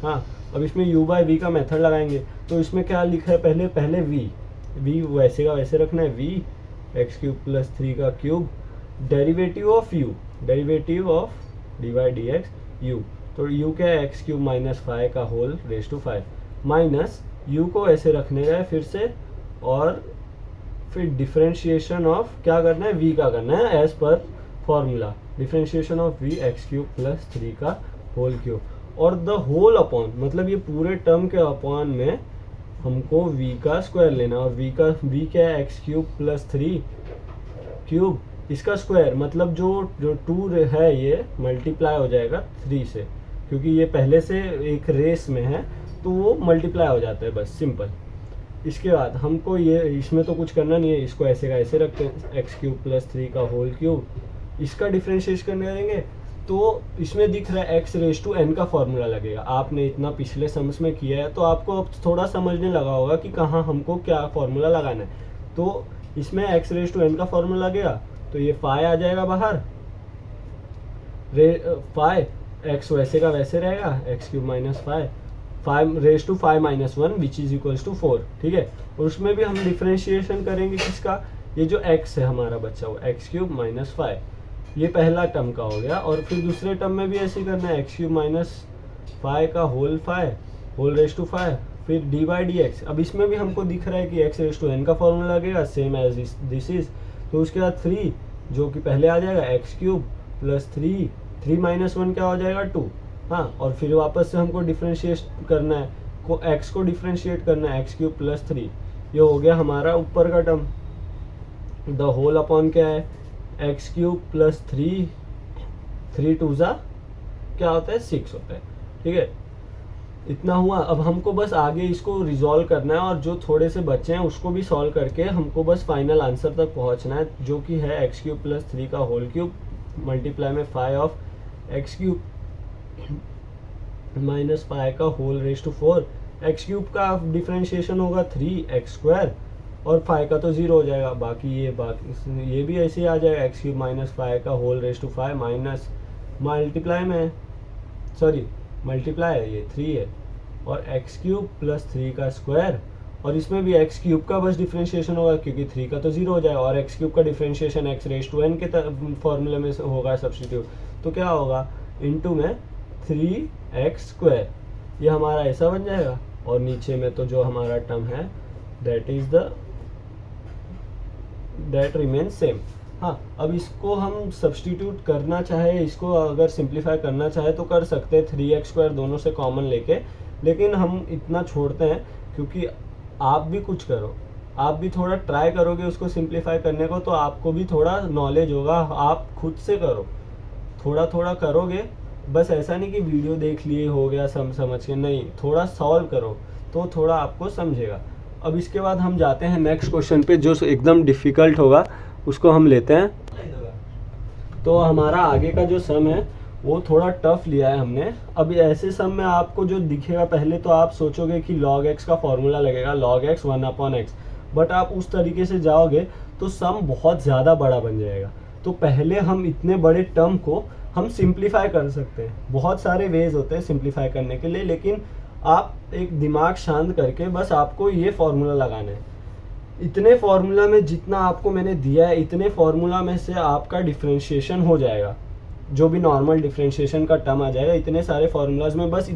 हाँ, अब इसमें u बाय वी का मेथड लगाएंगे। तो इसमें क्या लिखा है, पहले v वैसे का वैसे रखना है, v एक्स क्यूब प्लस 3 का cube, derivative of u, derivative of D by D x u। तो u क्या है, एक्स क्यूब माइनस 5 का whole raise to 5 minus u को ऐसे रखने का है फिर से, और फिर डिफरेंशिएशन ऑफ क्या करना है, v का करना है एज पर formula, differentiation of v X cube plus 3 का होल क्यूब, और द होल अपॉन, मतलब ये पूरे टर्म के अपॉन में हमको v का स्क्वायर लेना, और v क्या है, एक्स क्यूब प्लस 3 क्यूब, इसका स्क्वायर मतलब जो 2 है ये मल्टीप्लाई हो जाएगा 3 से, क्योंकि ये पहले से एक रेस में है तो वो मल्टीप्लाई हो जाता है, बस सिंपल। इसके बाद हमको ये इसमें तो कुछ करना नहीं है, इसको ऐसे का ऐसे रखते हैं, एक्स क्यूब प्लस 3 का होल क्यूब, इसका डिफरेंशिएट करने देंगे। तो इसमें दिख रहा है एक्स रेज टू एन का फॉर्मूला लगेगा। आपने इतना पिछले सम्स में किया है तो आपको अब थोड़ा समझने लगा होगा कि कहाँ हमको क्या फॉर्मूला लगाना है। तो इसमें एक्स रेज टू एन का फॉर्मूला लगेगा, तो ये 5 आ जाएगा बाहर, 5 एक्स वैसे का वैसे रहेगा, X cube minus 5 raise to 5 minus 1 which is equals to 4। ठीक है, और उसमें भी हम डिफरेंशिएशन करेंगे किसका, ये जो x है हमारा बच्चा वो एक्स क्यूब माइनस 5, ये पहला टर्म का हो गया। और फिर दूसरे टर्म में भी ऐसे ही करना है, एक्स क्यूब माइनस 5 का होल 5 होल रेज टू 5, फिर डी बाई डी एक्स। अब इसमें भी हमको दिख रहा है कि एक्स रेज टू एन का फॉर्मूला लगेगा सेम एज दिस इज। तो उसके बाद 3 जो कि पहले आ जाएगा एक्स क्यूब प्लस 3 माइनस 1 क्या हो जाएगा 2, हाँ, और फिर वापस से हमको डिफ्रेंशिएट करना है, को x को डिफ्रेंशिएट करना है, x क्यूब प्लस 3, ये हो गया हमारा ऊपर का टर्म। द होल अपॉन क्या है, एक्स क्यूब प्लस 3, 3 टू ज़ा क्या होता है 6 होता है, ठीक है। इतना हुआ। अब हमको बस आगे इसको रिजॉल्व करना है और जो थोड़े से बच्चे हैं उसको भी सॉल्व करके हमको बस फाइनल आंसर तक पहुंचना है, जो कि है एक्स क्यूब प्लस 3 का होल क्यूब मल्टीप्लाई में 5 ऑफ एक्स क्यूब माइनस 5 का whole raise to 4। X cube का डिफ्रेंशिएशन होगा 3x स्क्वायर और 5 का तो 0 हो जाएगा, बाकी ये भी ऐसे ही आ जाएगा, एक्स क्यूब माइनस 5 का whole raise to 5 minus multiply में, सॉरी मल्टीप्लाई है, ये 3 है, और एक्स क्यूब प्लस 3 का स्क्वायर, और इसमें भी एक्स क्यूब का बस डिफ्रेंशिएशन होगा क्योंकि 3 का तो 0 हो जाएगा, और एक्स क्यूब का differentiation X raise to n के फॉर्मूले में होगा सब्स्टिट्यूट, तो क्या होगा इनटू में 3x स्क्वायर, ये हमारा ऐसा बन जाएगा, और नीचे में तो जो हमारा टर्म है दैट रिमेन सेम। हाँ, अब इसको हम सब्स्टिट्यूट करना चाहे, इसको अगर सिंप्लीफाई करना चाहे तो कर सकते हैं 3x स्क्वायर दोनों से कॉमन लेके, लेकिन हम इतना छोड़ते हैं क्योंकि आप भी कुछ करो, आप भी थोड़ा ट्राई करोगे उसको सिंप्लीफाई करने को तो आपको भी थोड़ा नॉलेज होगा, आप खुद से करो, थोड़ा थोड़ा करोगे, बस ऐसा नहीं कि वीडियो देख लिए हो गया समझ के, नहीं, थोड़ा सॉल्व करो तो थोड़ा आपको समझेगा। अब इसके बाद हम जाते हैं नेक्स्ट क्वेश्चन पे जो एकदम डिफ़िकल्ट होगा, उसको हम लेते हैं। तो हमारा आगे का जो सम है वो थोड़ा टफ लिया है हमने। अब ऐसे सम में आपको जो दिखेगा पहले तो आप सोचोगे कि log x का फॉर्मूला लगेगा, log x 1/x, बट आप उस तरीके से जाओगे तो सम बहुत ज़्यादा बड़ा बन जाएगा। तो पहले हम इतने बड़े टर्म को हम सिंप्लीफाई कर सकते हैं, बहुत सारे वेज होते हैं सिंप्लीफाई करने के लिए, लेकिन आप एक दिमाग शांत करके बस आपको ये फॉर्मूला लगाना है। इतने फार्मूला में जितना आपको मैंने दिया है, इतने फार्मूला में से आपका डिफ्रेंशिएशन हो जाएगा, जो भी नॉर्मल डिफ्रेंशिएशन का टर्म आ जाएगा, इतने सारे फार्मूलाज में बस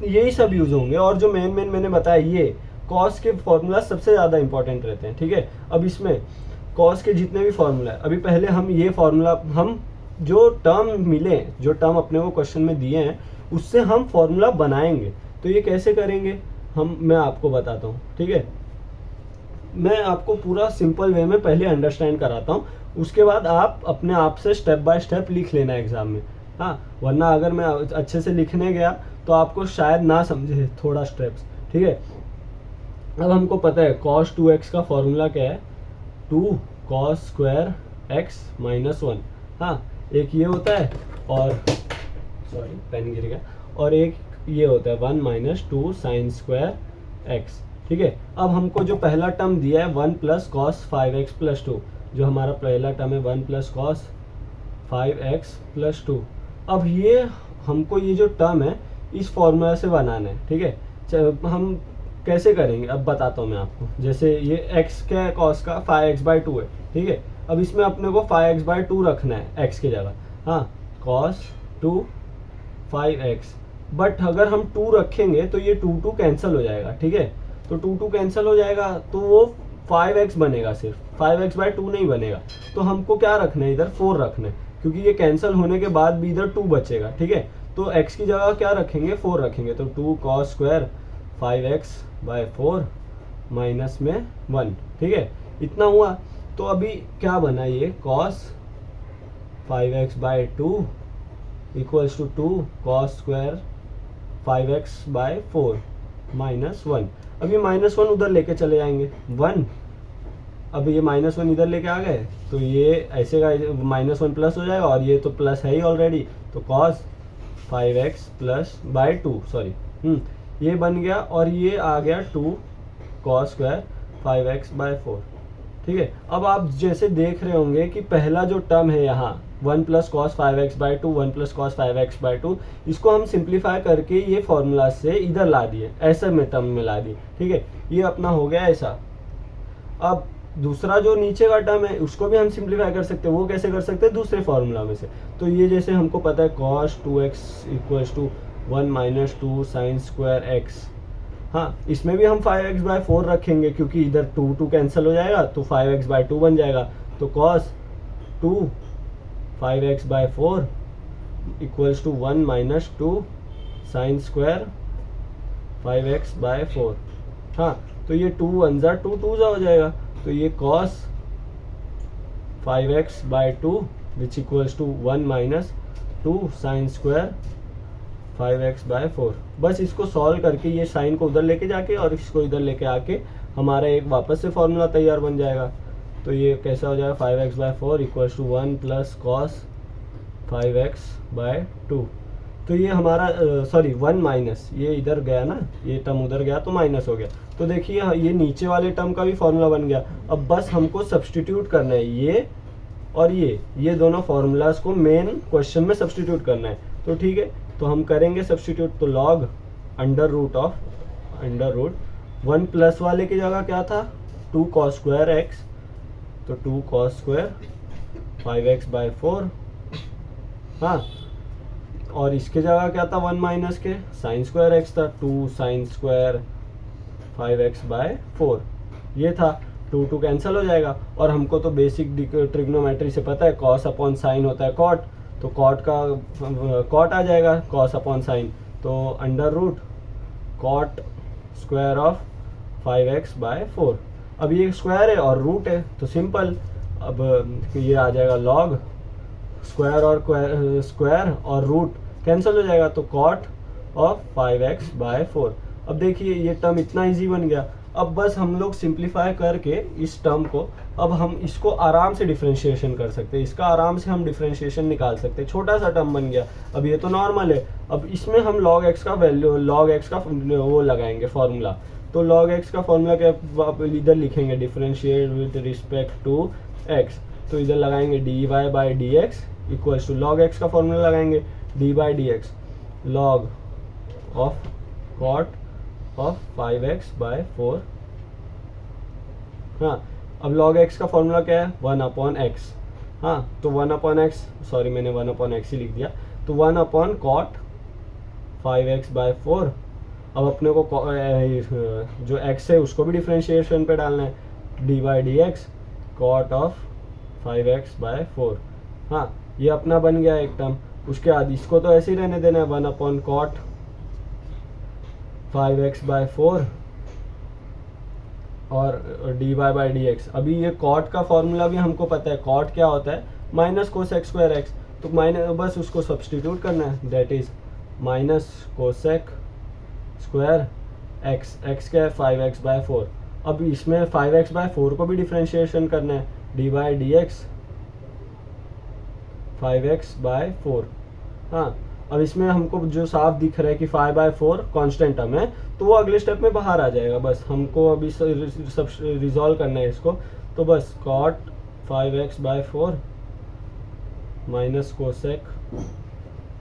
यही सब यूज होंगे। और जो मेन मैंने बताया, ये कॉस के फार्मूला सबसे ज़्यादा इंपॉर्टेंट रहते हैं, ठीक है। अब इसमें कॉस के जितने भी फार्मूला है, अभी पहले हम ये फार्मूला, हम जो टर्म मिले, जो टर्म अपने को क्वेश्चन में दिए हैं, उससे हम फार्मूला बनाएंगे। तो ये कैसे करेंगे मैं आपको बताता हूँ, ठीक है। मैं आपको पूरा सिंपल वे में पहले अंडरस्टैंड कराता हूँ, उसके बाद आप अपने आप से स्टेप बाय स्टेप लिख लेना एग्जाम में, हाँ, वरना अगर मैं अच्छे से लिखने गया तो आपको शायद ना समझे थोड़ा स्टेप्स, ठीक है। अब हमको पता है cos 2x का फॉर्मूला क्या है, 2 cos स्क्वायर x माइनस 1, हाँ, एक ये होता है, और सॉरी पेन गिर गया, और एक ये होता है 1 माइनस 2 साइन स्क्वायर x, ठीक है। अब हमको जो पहला टर्म दिया है 1 प्लस कॉस 5x प्लस 2, जो हमारा पहला टर्म है 1 प्लस कॉस 5x प्लस 2, अब ये हमको ये जो टर्म है इस फॉर्मूला से बनाना है, ठीक है। हम कैसे करेंगे अब बताता हूँ मैं आपको। जैसे ये x क्या है, कॉस का 5x/2 है, ठीक है। अब इसमें अपने को 5x/2 रखना है x की जगह, हाँ, कॉस 2 5x, बट अगर हम 2 रखेंगे तो ये 2 कैंसिल हो जाएगा, ठीक है। तो 2 कैंसिल हो जाएगा तो वो 5x बनेगा, सिर्फ 5x/2 नहीं बनेगा। तो हमको क्या रखना है, इधर 4 रखना है, क्योंकि ये कैंसिल होने के बाद भी इधर 2 बचेगा, ठीक है। तो x की जगह क्या रखेंगे, 4 रखेंगे, तो 2 cos स्क्वायर 5x/4 माइनस में 1, ठीक है। इतना हुआ। तो अभी क्या बना, ये cos 5x/2 equals to 2 cos square 5x/4 minus 1। अब ये -1 उधर लेके चले जाएंगे, 1, अब ये -1 इधर लेके आ गए तो ये ऐसे का -1 प्लस हो जाएगा, और ये तो प्लस है ही ऑलरेडी, तो cos 5x/2 सॉरी, ये बन गया, और ये आ गया 2 cos स्क्वायर 5x/4, ठीक है। अब आप जैसे देख रहे होंगे कि पहला जो टर्म है यहाँ 1 plus cos 5x/2, 1 plus cos 5x/2, इसको हम सिंप्लीफाई करके ये फॉर्मूला से इधर ला दिए, ऐसे में टर्म में ला दिए, ठीक है। ये अपना हो गया ऐसा। अब दूसरा जो नीचे का टर्म है उसको भी हम सिंप्लीफाई कर सकते हैं, वो कैसे कर सकते हैं, दूसरे फॉर्मूला में से। तो ये जैसे हमको पता है cos 2x equals to 1 minus 2 sine square x, हाँ, इसमें भी हम 5x/4 रखेंगे क्योंकि इधर 2 कैंसिल हो जाएगा तो 5x/2 बन जाएगा, तो cos 2 5x/4 equals to 1 minus 2 sine square 5x/4। हाँ, तो ये 2 1 जा 2 2 जा हो जाएगा, तो ये cos 5x/2 which equals to 1 minus 2 sine square 5x/4। बस इसको सॉल्व करके ये साइन को उधर लेके जाके और इसको इधर लेके आके हमारा एक वापस से फॉर्मूला तैयार बन जाएगा। तो ये कैसा हो जाएगा 5x/4 equals to 1 plus cos 5x/2। तो ये हमारा सॉरी 1 माइनस, ये इधर गया ना, ये टर्म उधर गया तो माइनस हो गया। तो देखिए ये नीचे वाले टर्म का भी फॉर्मूला बन गया। अब बस हमको सब्सटीट्यूट करना है ये और ये दोनों फॉर्मूलाज को मेन क्वेश्चन में सब्सटीट्यूट करना है। तो ठीक है, तो हम करेंगे सब्सटीट्यूट। तो लॉग अंडर रूट 1 प्लस वाले की जगह क्या था 2 cos स्क्वायर एक्स, तो 2 cos स्क्वायर 5x/4। हाँ, और इसके जगह क्या था 1 माइनस के साइन स्क्वायर एक्स था, 2 साइन स्क्वायर 5x/4। ये था 2 2 कैंसिल हो जाएगा। और हमको तो बेसिक ट्रिग्नोमेट्री से पता है cos अपॉन साइन होता है कॉट, तो कॉट का कॉट आ जाएगा cos अपॉन साइन, तो under root cot square of 5x/4। अब ये स्क्वायर है और रूट है तो सिंपल, अब ये आ जाएगा लॉग स्क्वायर और रूट कैंसिल हो जाएगा, तो कॉट ऑफ 5x/4। अब देखिए ये टर्म इतना इजी बन गया। अब बस हम लोग सिंप्लीफाई करके इस टर्म को, अब हम इसको आराम से डिफरेंशिएशन कर सकते हैं, इसका आराम से हम डिफरेंशिएशन निकाल सकते हैं। छोटा सा टर्म बन गया। अब ये तो नॉर्मल है, अब इसमें हम log x का वैल्यू, log x का वो लगाएंगे फॉर्मूला। तो log x का फॉर्मूला क्या, आप इधर लिखेंगे differentiate with respect to x, तो इधर लगाएंगे dy/dx equals to log x का फॉर्मूला लगाएंगे d/dx log of cot of 5x/4। हाँ, अब log x का फॉर्मूला क्या है 1/x। हाँ, तो 1/x, सॉरी मैंने 1/x ही लिख दिया, तो 1/cot 5x/4। अब अपने को जो x है उसको भी डिफरेंशिएशन पे डालना है, d/dx cot ऑफ 5x/4। हाँ, ये अपना बन गया एक टर्म। उसके बाद इसको तो ऐसे ही रहने देना है 1/cot 5x/4 और dy/dx। अभी ये cot का फॉर्मूला भी हमको पता है, cot क्या होता है माइनस कोसेक स्क्वायर एक्स, तो माइनस बस उसको सब्सटीट्यूट करना है, that is minus cosec square x, x क्या है 5x/4। अब इसमें 5x/4 को भी डिफरेंशिएशन करना है, dy/dx 5x/4। हाँ, अब इसमें हमको जो साफ दिख रहा है कि 5/4 कांस्टेंट टर्म है, तो वो अगले स्टेप में बाहर आ जाएगा। बस हमको अभी सब रिजॉल्व करना है इसको, तो बस cot 5x/4 minus cosec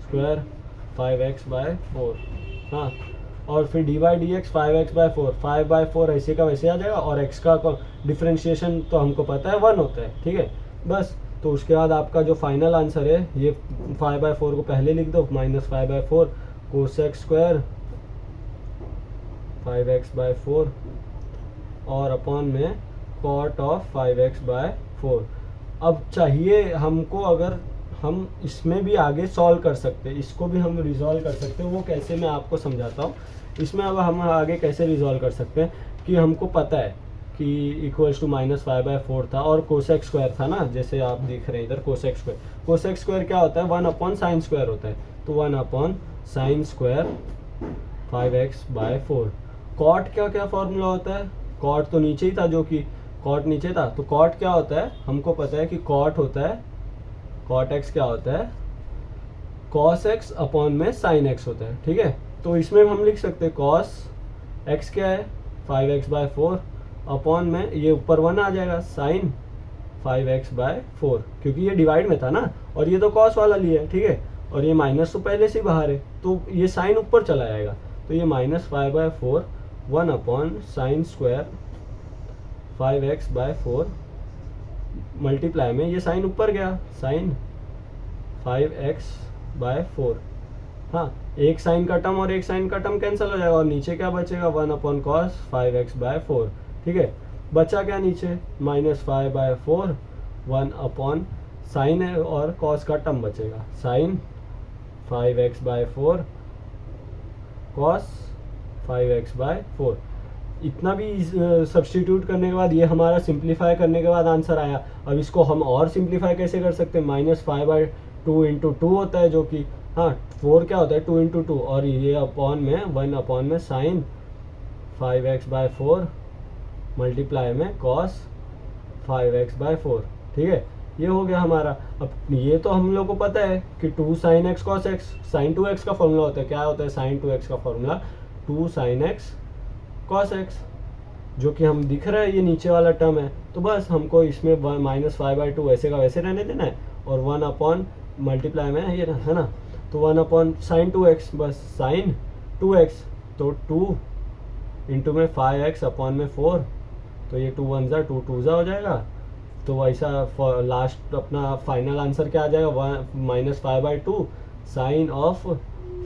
square 5x/4। हाँ, और फिर dy/dx 5x/4, 5/4 ऐसे का वैसे आ जाएगा, और x का डिफरेंशिएशन तो हमको पता है 1 होता है, ठीक है। बस, तो उसके बाद आपका जो फाइनल आंसर है, ये 5/4 को पहले लिख दो, माइनस 5/4 कोसेक स्क्वायर 5x/4 और अपॉन में cot ऑफ 5x/4। अब चाहिए हमको, अगर हम इसमें भी आगे सॉल्व कर सकते हैं, इसको भी हम रिजॉल्व कर सकते हैं, वो कैसे मैं आपको समझाता हूँ। इसमें अब हम आगे कैसे रिजॉल्व कर सकते हैं कि हमको पता है कि इक्वल्स टू माइनस 5/4 था और कोसेक स्क्वायर था ना, जैसे आप देख रहे हैं इधर कोसेक स्क्वायर। कोसेक स्क्वायर क्या होता है 1/sin स्क्वायर होता है, तो 1/sin स्क्वायर 5x/4। कॉट क्या क्या फॉर्मूला होता है, कॉट तो नीचे ही था, जो कि कॉट नीचे था, तो कॉट क्या होता है हमको पता है कि कॉट होता है, कॉट एक्स क्या होता है cos x अपॉन में sin x होता है, ठीक है। तो इसमें हम लिख सकते हैं cos x क्या है 5x/4 अपॉन में ये ऊपर 1 आ जाएगा sin 5x/4, क्योंकि ये डिवाइड में था ना, और ये तो cos वाला लिया है, ठीक है, और ये माइनस तो पहले से ही बाहर है, तो ये साइन ऊपर चला जाएगा, तो ये minus 5/4 1/sin square 5x/4 multiply में ये साइन ऊपर गया, sin 5x/4। हाँ, एक साइन का टर्म और एक साइन का टर्म कैंसिल हो जाएगा, और नीचे क्या बचेगा 1/cos 5x/4, ठीक है। बचा क्या नीचे माइनस 5/4 1/sin है और cos का टर्म बचेगा sin 5x/4 cos 5x/4। इतना भी सब्स्टिट्यूट करने के बाद ये हमारा सिंप्लीफाई करने के बाद आंसर आया। अब इसको हम और सिंप्लीफाई कैसे कर सकते हैं, -5/2 इंटू 2 होता है, जो कि हाँ 4 क्या होता है 2 इंटू 2, और ये अपॉन में 1 अपॉन में साइन 5x/4 मल्टीप्लाई में cos 5x/4। ठीक है, ये हो गया हमारा। अब ये तो हम लोग को पता है कि 2 sin x cos x, sin 2x का फॉर्मूला होता है, क्या होता है sin 2x का formula 2 sin x cos x, जो कि हम दिख रहा है ये नीचे वाला टर्म है। तो बस हमको इसमें -5/2 वैसे का वैसे रहने देना है, और 1 अपॉन मल्टीप्लाई में ये है ना, तो 1 अपॉन sin 2x, बस sin 2x, तो 2 इंटू में 5x अपॉन में 4, तो ये 2 1 2 2 हो जाएगा। तो वैसा लास्ट अपना फाइनल आंसर क्या आ जाएगा, -5/2 साइन ऑफ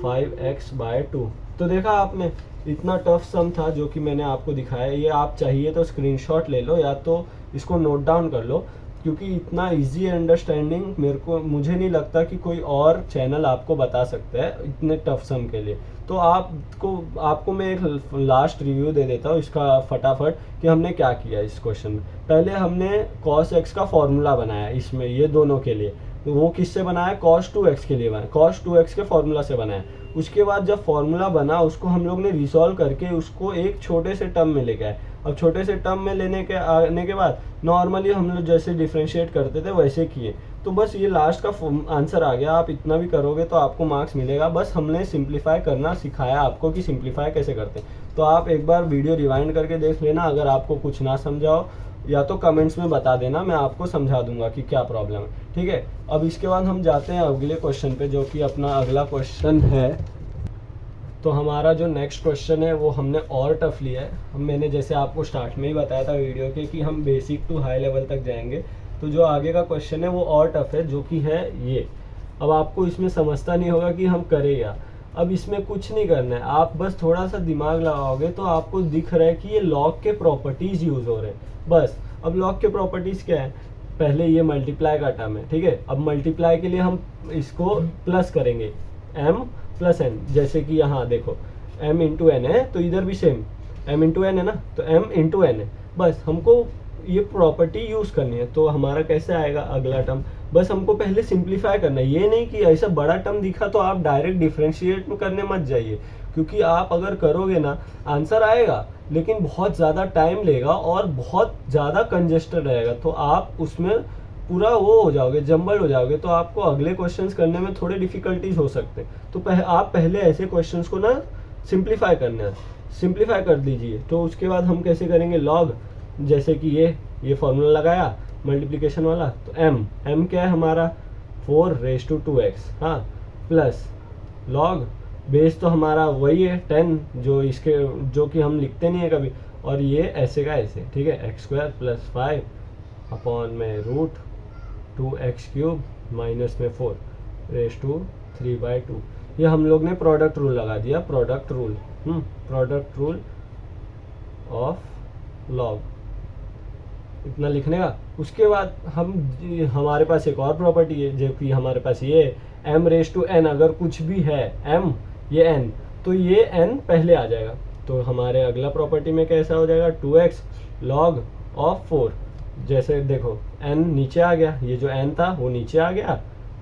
5x/2। तो देखा आपने, इतना टफ सम था जो कि मैंने आपको दिखाया। ये आप चाहिए तो स्क्रीनशॉट ले लो या तो इसको नोट डाउन कर लो, क्योंकि इतना इजी अंडरस्टैंडिंग मुझे नहीं लगता कि कोई और चैनल आपको बता सकता है इतने टफ सम के लिए। तो आपको मैं एक लास्ट रिव्यू दे देता हूँ इसका फटाफट कि हमने क्या किया इस क्वेश्चन में। पहले हमने cos x का फॉर्मूला बनाया इसमें, ये दोनों के लिए। तो वो किससे बनाया, cos 2x के लिए बनाया, cos 2x के फॉर्मूला से बनाया। उसके बाद जब फॉर्मूला बना उसको हम लोग ने रिसॉल्व करके उसको एक छोटे से टर्म में लेके आए। अब छोटे से टर्म में लेने के आने के बाद नॉर्मली हम लोग जैसे डिफ्रेंशिएट करते थे वैसे किए, तो बस ये लास्ट का आंसर आ गया। आप इतना भी करोगे तो आपको मार्क्स मिलेगा। बस हमने सिंप्लीफाई करना सिखाया आपको कि सिंप्लीफाई कैसे करते हैं। तो आप एक बार वीडियो रिवाइंड करके देख लेना। अगर आपको कुछ ना समझाओ या तो कमेंट्स में बता देना, मैं आपको समझा दूंगा कि क्या प्रॉब्लम है। ठीक है, अब इसके बाद हम जाते हैं अगले क्वेश्चन पे, जो कि अपना अगला क्वेश्चन है। तो हमारा जो नेक्स्ट क्वेश्चन है वो हमने और टफ लिया है। मैंने जैसे आपको स्टार्ट में ही बताया था वीडियो के कि हम बेसिक टू हाई लेवल तक जाएंगे। तो जो आगे का क्वेश्चन है वो और टफ है, जो कि है ये। अब आपको इसमें समझता नहीं होगा कि हम करें या। अब इसमें कुछ नहीं करना है, आप बस थोड़ा सा दिमाग लगाओगे तो आपको दिख रहा है कि ये लॉग के प्रॉपर्टीज यूज हो रहे हैं बस। अब लॉग के प्रॉपर्टीज क्या है, पहले ये मल्टीप्लाई का टर्म है। ठीक है, अब मल्टीप्लाई के लिए हम इसको प्लस करेंगे m प्लस n, जैसे कि यहाँ देखो m इंटू एन है तो इधर भी सेम m इंटू एन है ना, तो m इंटू एन है। बस हमको ये प्रॉपर्टी यूज करनी है। तो हमारा कैसे आएगा अगला टर्म, बस हमको पहले सिंप्लीफाई करना है। ये नहीं कि ऐसा बड़ा टर्म दिखा तो आप डायरेक्ट डिफरेंशिएट करने मत जाइए, क्योंकि आप अगर करोगे ना आंसर आएगा लेकिन बहुत ज़्यादा टाइम लेगा और बहुत ज़्यादा कंजेस्टेड रहेगा। तो आप उसमें पूरा वो हो जाओगे, जंबल हो जाओगे, तो आपको अगले क्वेश्चंस करने में थोड़े डिफिकल्टीज हो सकते हैं। तो आप पहले ऐसे क्वेश्चंस को ना सिंप्लीफाई करना है, सिंप्लीफाई कर दीजिए। तो उसके बाद हम कैसे करेंगे, लॉग, जैसे कि ये फॉर्मूला लगाया मल्टीप्लिकेशन वाला, तो m क्या है हमारा 4⁻²x, हाँ, प्लस लॉग बेस तो हमारा वही है 10, जो कि हम लिखते नहीं है कभी, और ये ऐसे का ऐसे। ठीक है, x² + 5 अपॉन में √2x³ माइनस में 4⁻³ ये हम लोग ने प्रोडक्ट रूल लगा दिया, प्रोडक्ट रूल ऑफ लॉग, इतना लिखने का। उसके बाद हमारे पास एक और प्रॉपर्टी है, जो कि हमारे पास ये m⁻n, अगर कुछ भी है m ये n, तो ये n पहले आ जाएगा। तो हमारे अगला प्रॉपर्टी में कैसा हो जाएगा, 2x log ऑफ 4, जैसे देखो n नीचे आ गया, ये जो n था वो नीचे आ गया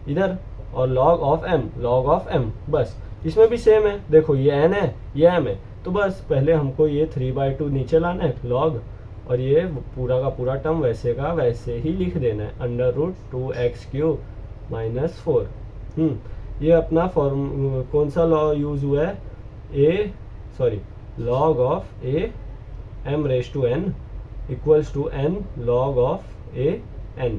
इधर, और log ऑफ m, बस इसमें भी सेम है। देखो ये n है ये m है, तो बस पहले हमको ये 3/2 नीचे लाना है log, और ये पूरा का पूरा टर्म वैसे का वैसे ही लिख देना है √2x³ माइनस 4। ये अपना फॉर्म कौन सा लॉ यूज हुआ है, log of a m⁻n equals to n log of a n,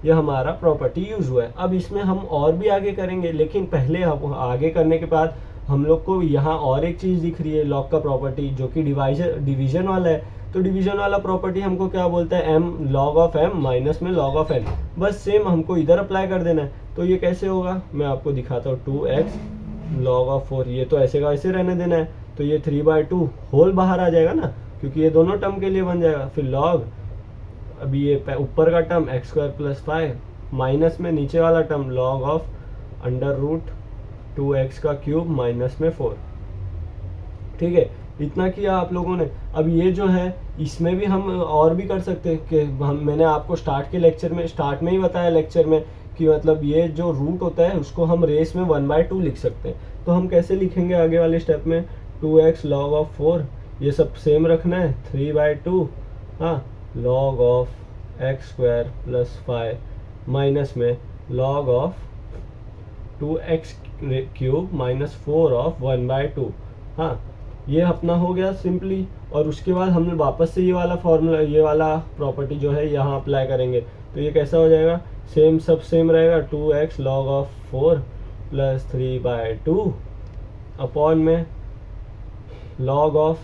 ये हमारा प्रॉपर्टी यूज हुआ है। अब इसमें हम और भी आगे करेंगे, लेकिन पहले आगे करने के बाद हम लोग को यहाँ और एक चीज़ दिख रही है लॉग का प्रॉपर्टी, जो कि डिवीजन वाला है। तो डिवीजन वाला प्रॉपर्टी हमको क्या बोलता है, m log of m minus में log ऑफ n, बस सेम हमको इधर अप्लाई कर देना है। तो ये कैसे होगा, मैं आपको दिखाता हूँ, 2x log ऑफ 4, ये तो ऐसे का ऐसे रहने देना है, तो ये 3/2 होल बाहर आ जाएगा ना, क्योंकि ये दोनों टर्म के लिए बन जाएगा। फिर log, अभी ये ऊपर का टर्म x² + 5 माइनस में नीचे वाला टर्म log ऑफ 2x का क्यूब माइनस में 4। ठीक है, इतना किया आप लोगों ने। अब ये जो है इसमें भी हम और भी कर सकते हैं कि मैंने आपको स्टार्ट में ही बताया लेक्चर में कि मतलब ये जो रूट होता है उसको हम रेस में 1/2 लिख सकते हैं। तो हम कैसे लिखेंगे आगे वाले स्टेप में, 2x log ऑफ 4 ये सब सेम रखना है, 3/2 हाँ log of x square plus 5 minus में log of 2x cube minus 4 of 1/2 हाँ, ये अपना हो गया सिंपली। और उसके बाद हम वापस से ये वाला फॉर्मूला, ये वाला प्रॉपर्टी जो है यहाँ अप्लाई करेंगे। तो ये कैसा हो जाएगा, सब सेम रहेगा, 2x log of 4 plus 3/2 upon में log of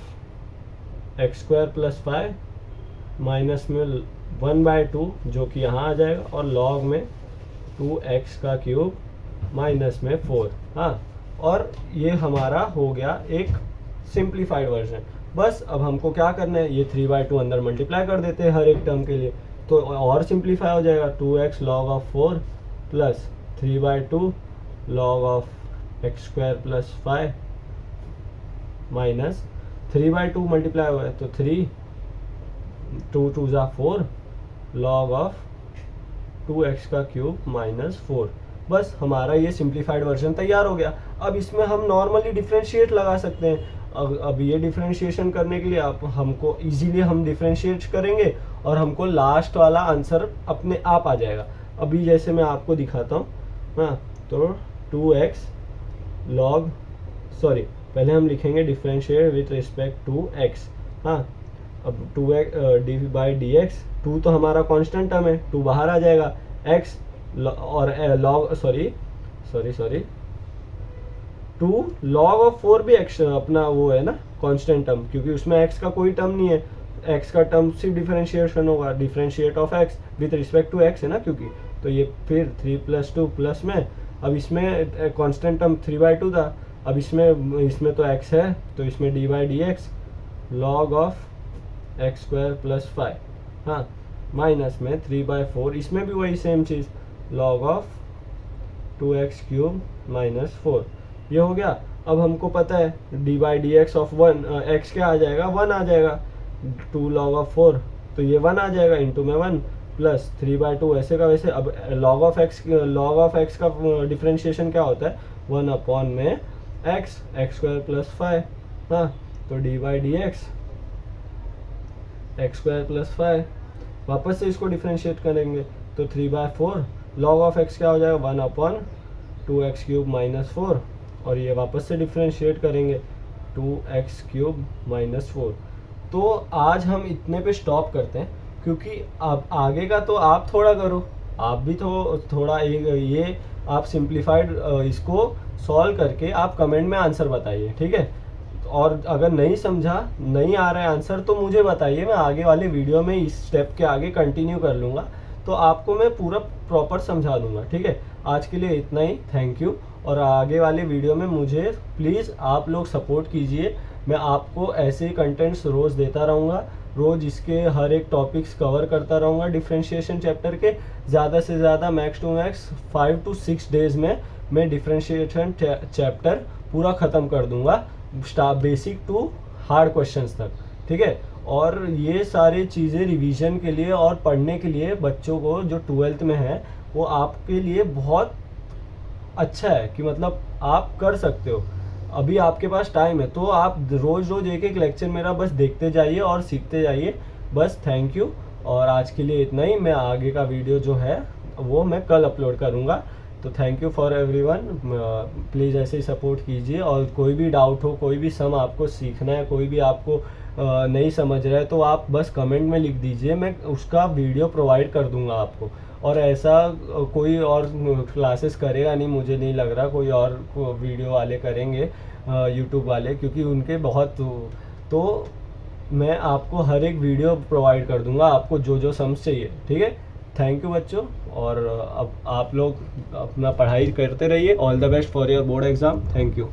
x square plus 5 minus में 1/2 जो कि यहाँ आ जाएगा, और log में 2x का क्यूब माइनस में 4 हाँ। और ये हमारा हो गया एक सिंप्लीफाइड वर्जन। बस अब हमको क्या करना है, ये 3/2 अंदर मल्टीप्लाई कर देते हैं हर एक टर्म के लिए, तो और सिंप्लीफाई हो जाएगा, 2x log of 4 plus 3/2 log of x square plus 5 minus 3/2 multiply हुआ है तो 3, 2 2 4 log ऑफ 2x का क्यूब माइनस 4। बस हमारा ये सिंप्लीफाइड वर्जन तैयार हो गया। अब इसमें हम नॉर्मली डिफरेंशिएट लगा सकते हैं। अब ये डिफरेंशिएशन करने के लिए हमको इजीली हम डिफरेंशिएट करेंगे और हमको लास्ट वाला आंसर अपने आप आ जाएगा। अभी जैसे मैं आपको दिखाता हूँ हाँ, तो 2x log पहले हम लिखेंगे differentiate with respect to x हाँ। अब 2x dy/dx, 2 तो हमारा कांस्टेंट टर्म है, 2 बाहर आ जाएगा, x और log 2 log ऑफ 4 भी x अपना वो है ना कांस्टेंट टर्म, क्योंकि उसमें x का कोई टर्म नहीं है, x का टर्म सिर्फ डिफरेंशिएशन होगा, differentiate of x with respect to x है ना, क्योंकि तो ये फिर 3 + 2 प्लस में, अब इसमें कांस्टेंट टर्म 3/2 था, अब इसमें तो x है तो इसमें dy/dx log of x square plus 5 हाँ माइनस में 3/4, इसमें भी वही same cheese log of 2x cube minus 4। ये हो गया। अब हमको पता है dy/dx ऑफ 1 x क्या आ जाएगा, 1 आ जाएगा, 2 log ऑफ 4 तो ये 1 आ जाएगा, इंटू में 1 प्लस 3/2 ऐसे का वैसे। अब log ऑफ x का डिफरेंशिएशन क्या होता है, 1 अपॉन में x स्क्वायर प्लस 5 हाँ, तो dy/dx x स्क्वायर प्लस 5, वापस से इसको डिफरेंशिएट करेंगे तो 3/4 log ऑफ x क्या हो जाएगा, 1 अपॉन 2x क्यूब माइनस 4, और ये वापस से डिफरेंशिएट करेंगे 2x क्यूब माइनस 4। तो आज हम इतने पे स्टॉप करते हैं, क्योंकि अब आगे का तो आप थोड़ा करो, आप भी तो थोड़ा ये आप सिंप्लीफाइड इसको सॉल्व करके आप कमेंट में आंसर बताइए, ठीक है। और अगर नहीं समझा, नहीं आ रहा है आंसर तो मुझे बताइए, मैं आगे वाले वीडियो में इस स्टेप के आगे कंटिन्यू कर लूँगा, तो आपको मैं पूरा प्रॉपर समझा दूंगा, ठीक है। आज के लिए इतना ही, थैंक यू। और आगे वाले वीडियो में मुझे प्लीज़ आप लोग सपोर्ट कीजिए, मैं आपको ऐसे ही कंटेंट्स रोज़ देता रहूँगा, रोज़ इसके हर एक टॉपिक्स कवर करता रहूँगा डिफरेंशिएशन चैप्टर के। ज़्यादा से ज़्यादा max to max 5 to 6 days में मैं डिफरेंशिएशन चैप्टर पूरा ख़त्म कर दूँगा, बेसिक टू हार्ड क्वेश्चंस तक, ठीक है। और ये सारी चीज़ें रिवीजन के लिए और पढ़ने के लिए बच्चों को जो 12th में है वो आपके लिए बहुत अच्छा है कि मतलब आप कर सकते हो, अभी आपके पास टाइम है, तो आप रोज़ एक लेक्चर मेरा बस देखते जाइए और सीखते जाइए। बस थैंक यू, और आज के लिए इतना ही। मैं आगे का वीडियो जो है वो मैं कल अपलोड करूँगा। तो thank you for everyone, please ऐसे ही सपोर्ट कीजिए। और कोई भी डाउट हो, कोई भी सम आपको सीखना है, कोई भी आपको नहीं समझ रहा है, तो आप बस कमेंट में लिख दीजिए, मैं उसका वीडियो प्रोवाइड कर दूंगा आपको। और ऐसा कोई और क्लासेस करेगा नहीं, मुझे नहीं लग रहा कोई और वीडियो वाले करेंगे यूट्यूब वाले, क्योंकि उनके बहुत, तो मैं आपको हर एक वीडियो प्रोवाइड कर दूंगा, आपको जो जो समझ चाहिए, ठीक है। थैंक यू बच्चों, और अब आप लोग अपना पढ़ाई करते रहिए। All the best for your board exam. Thank you.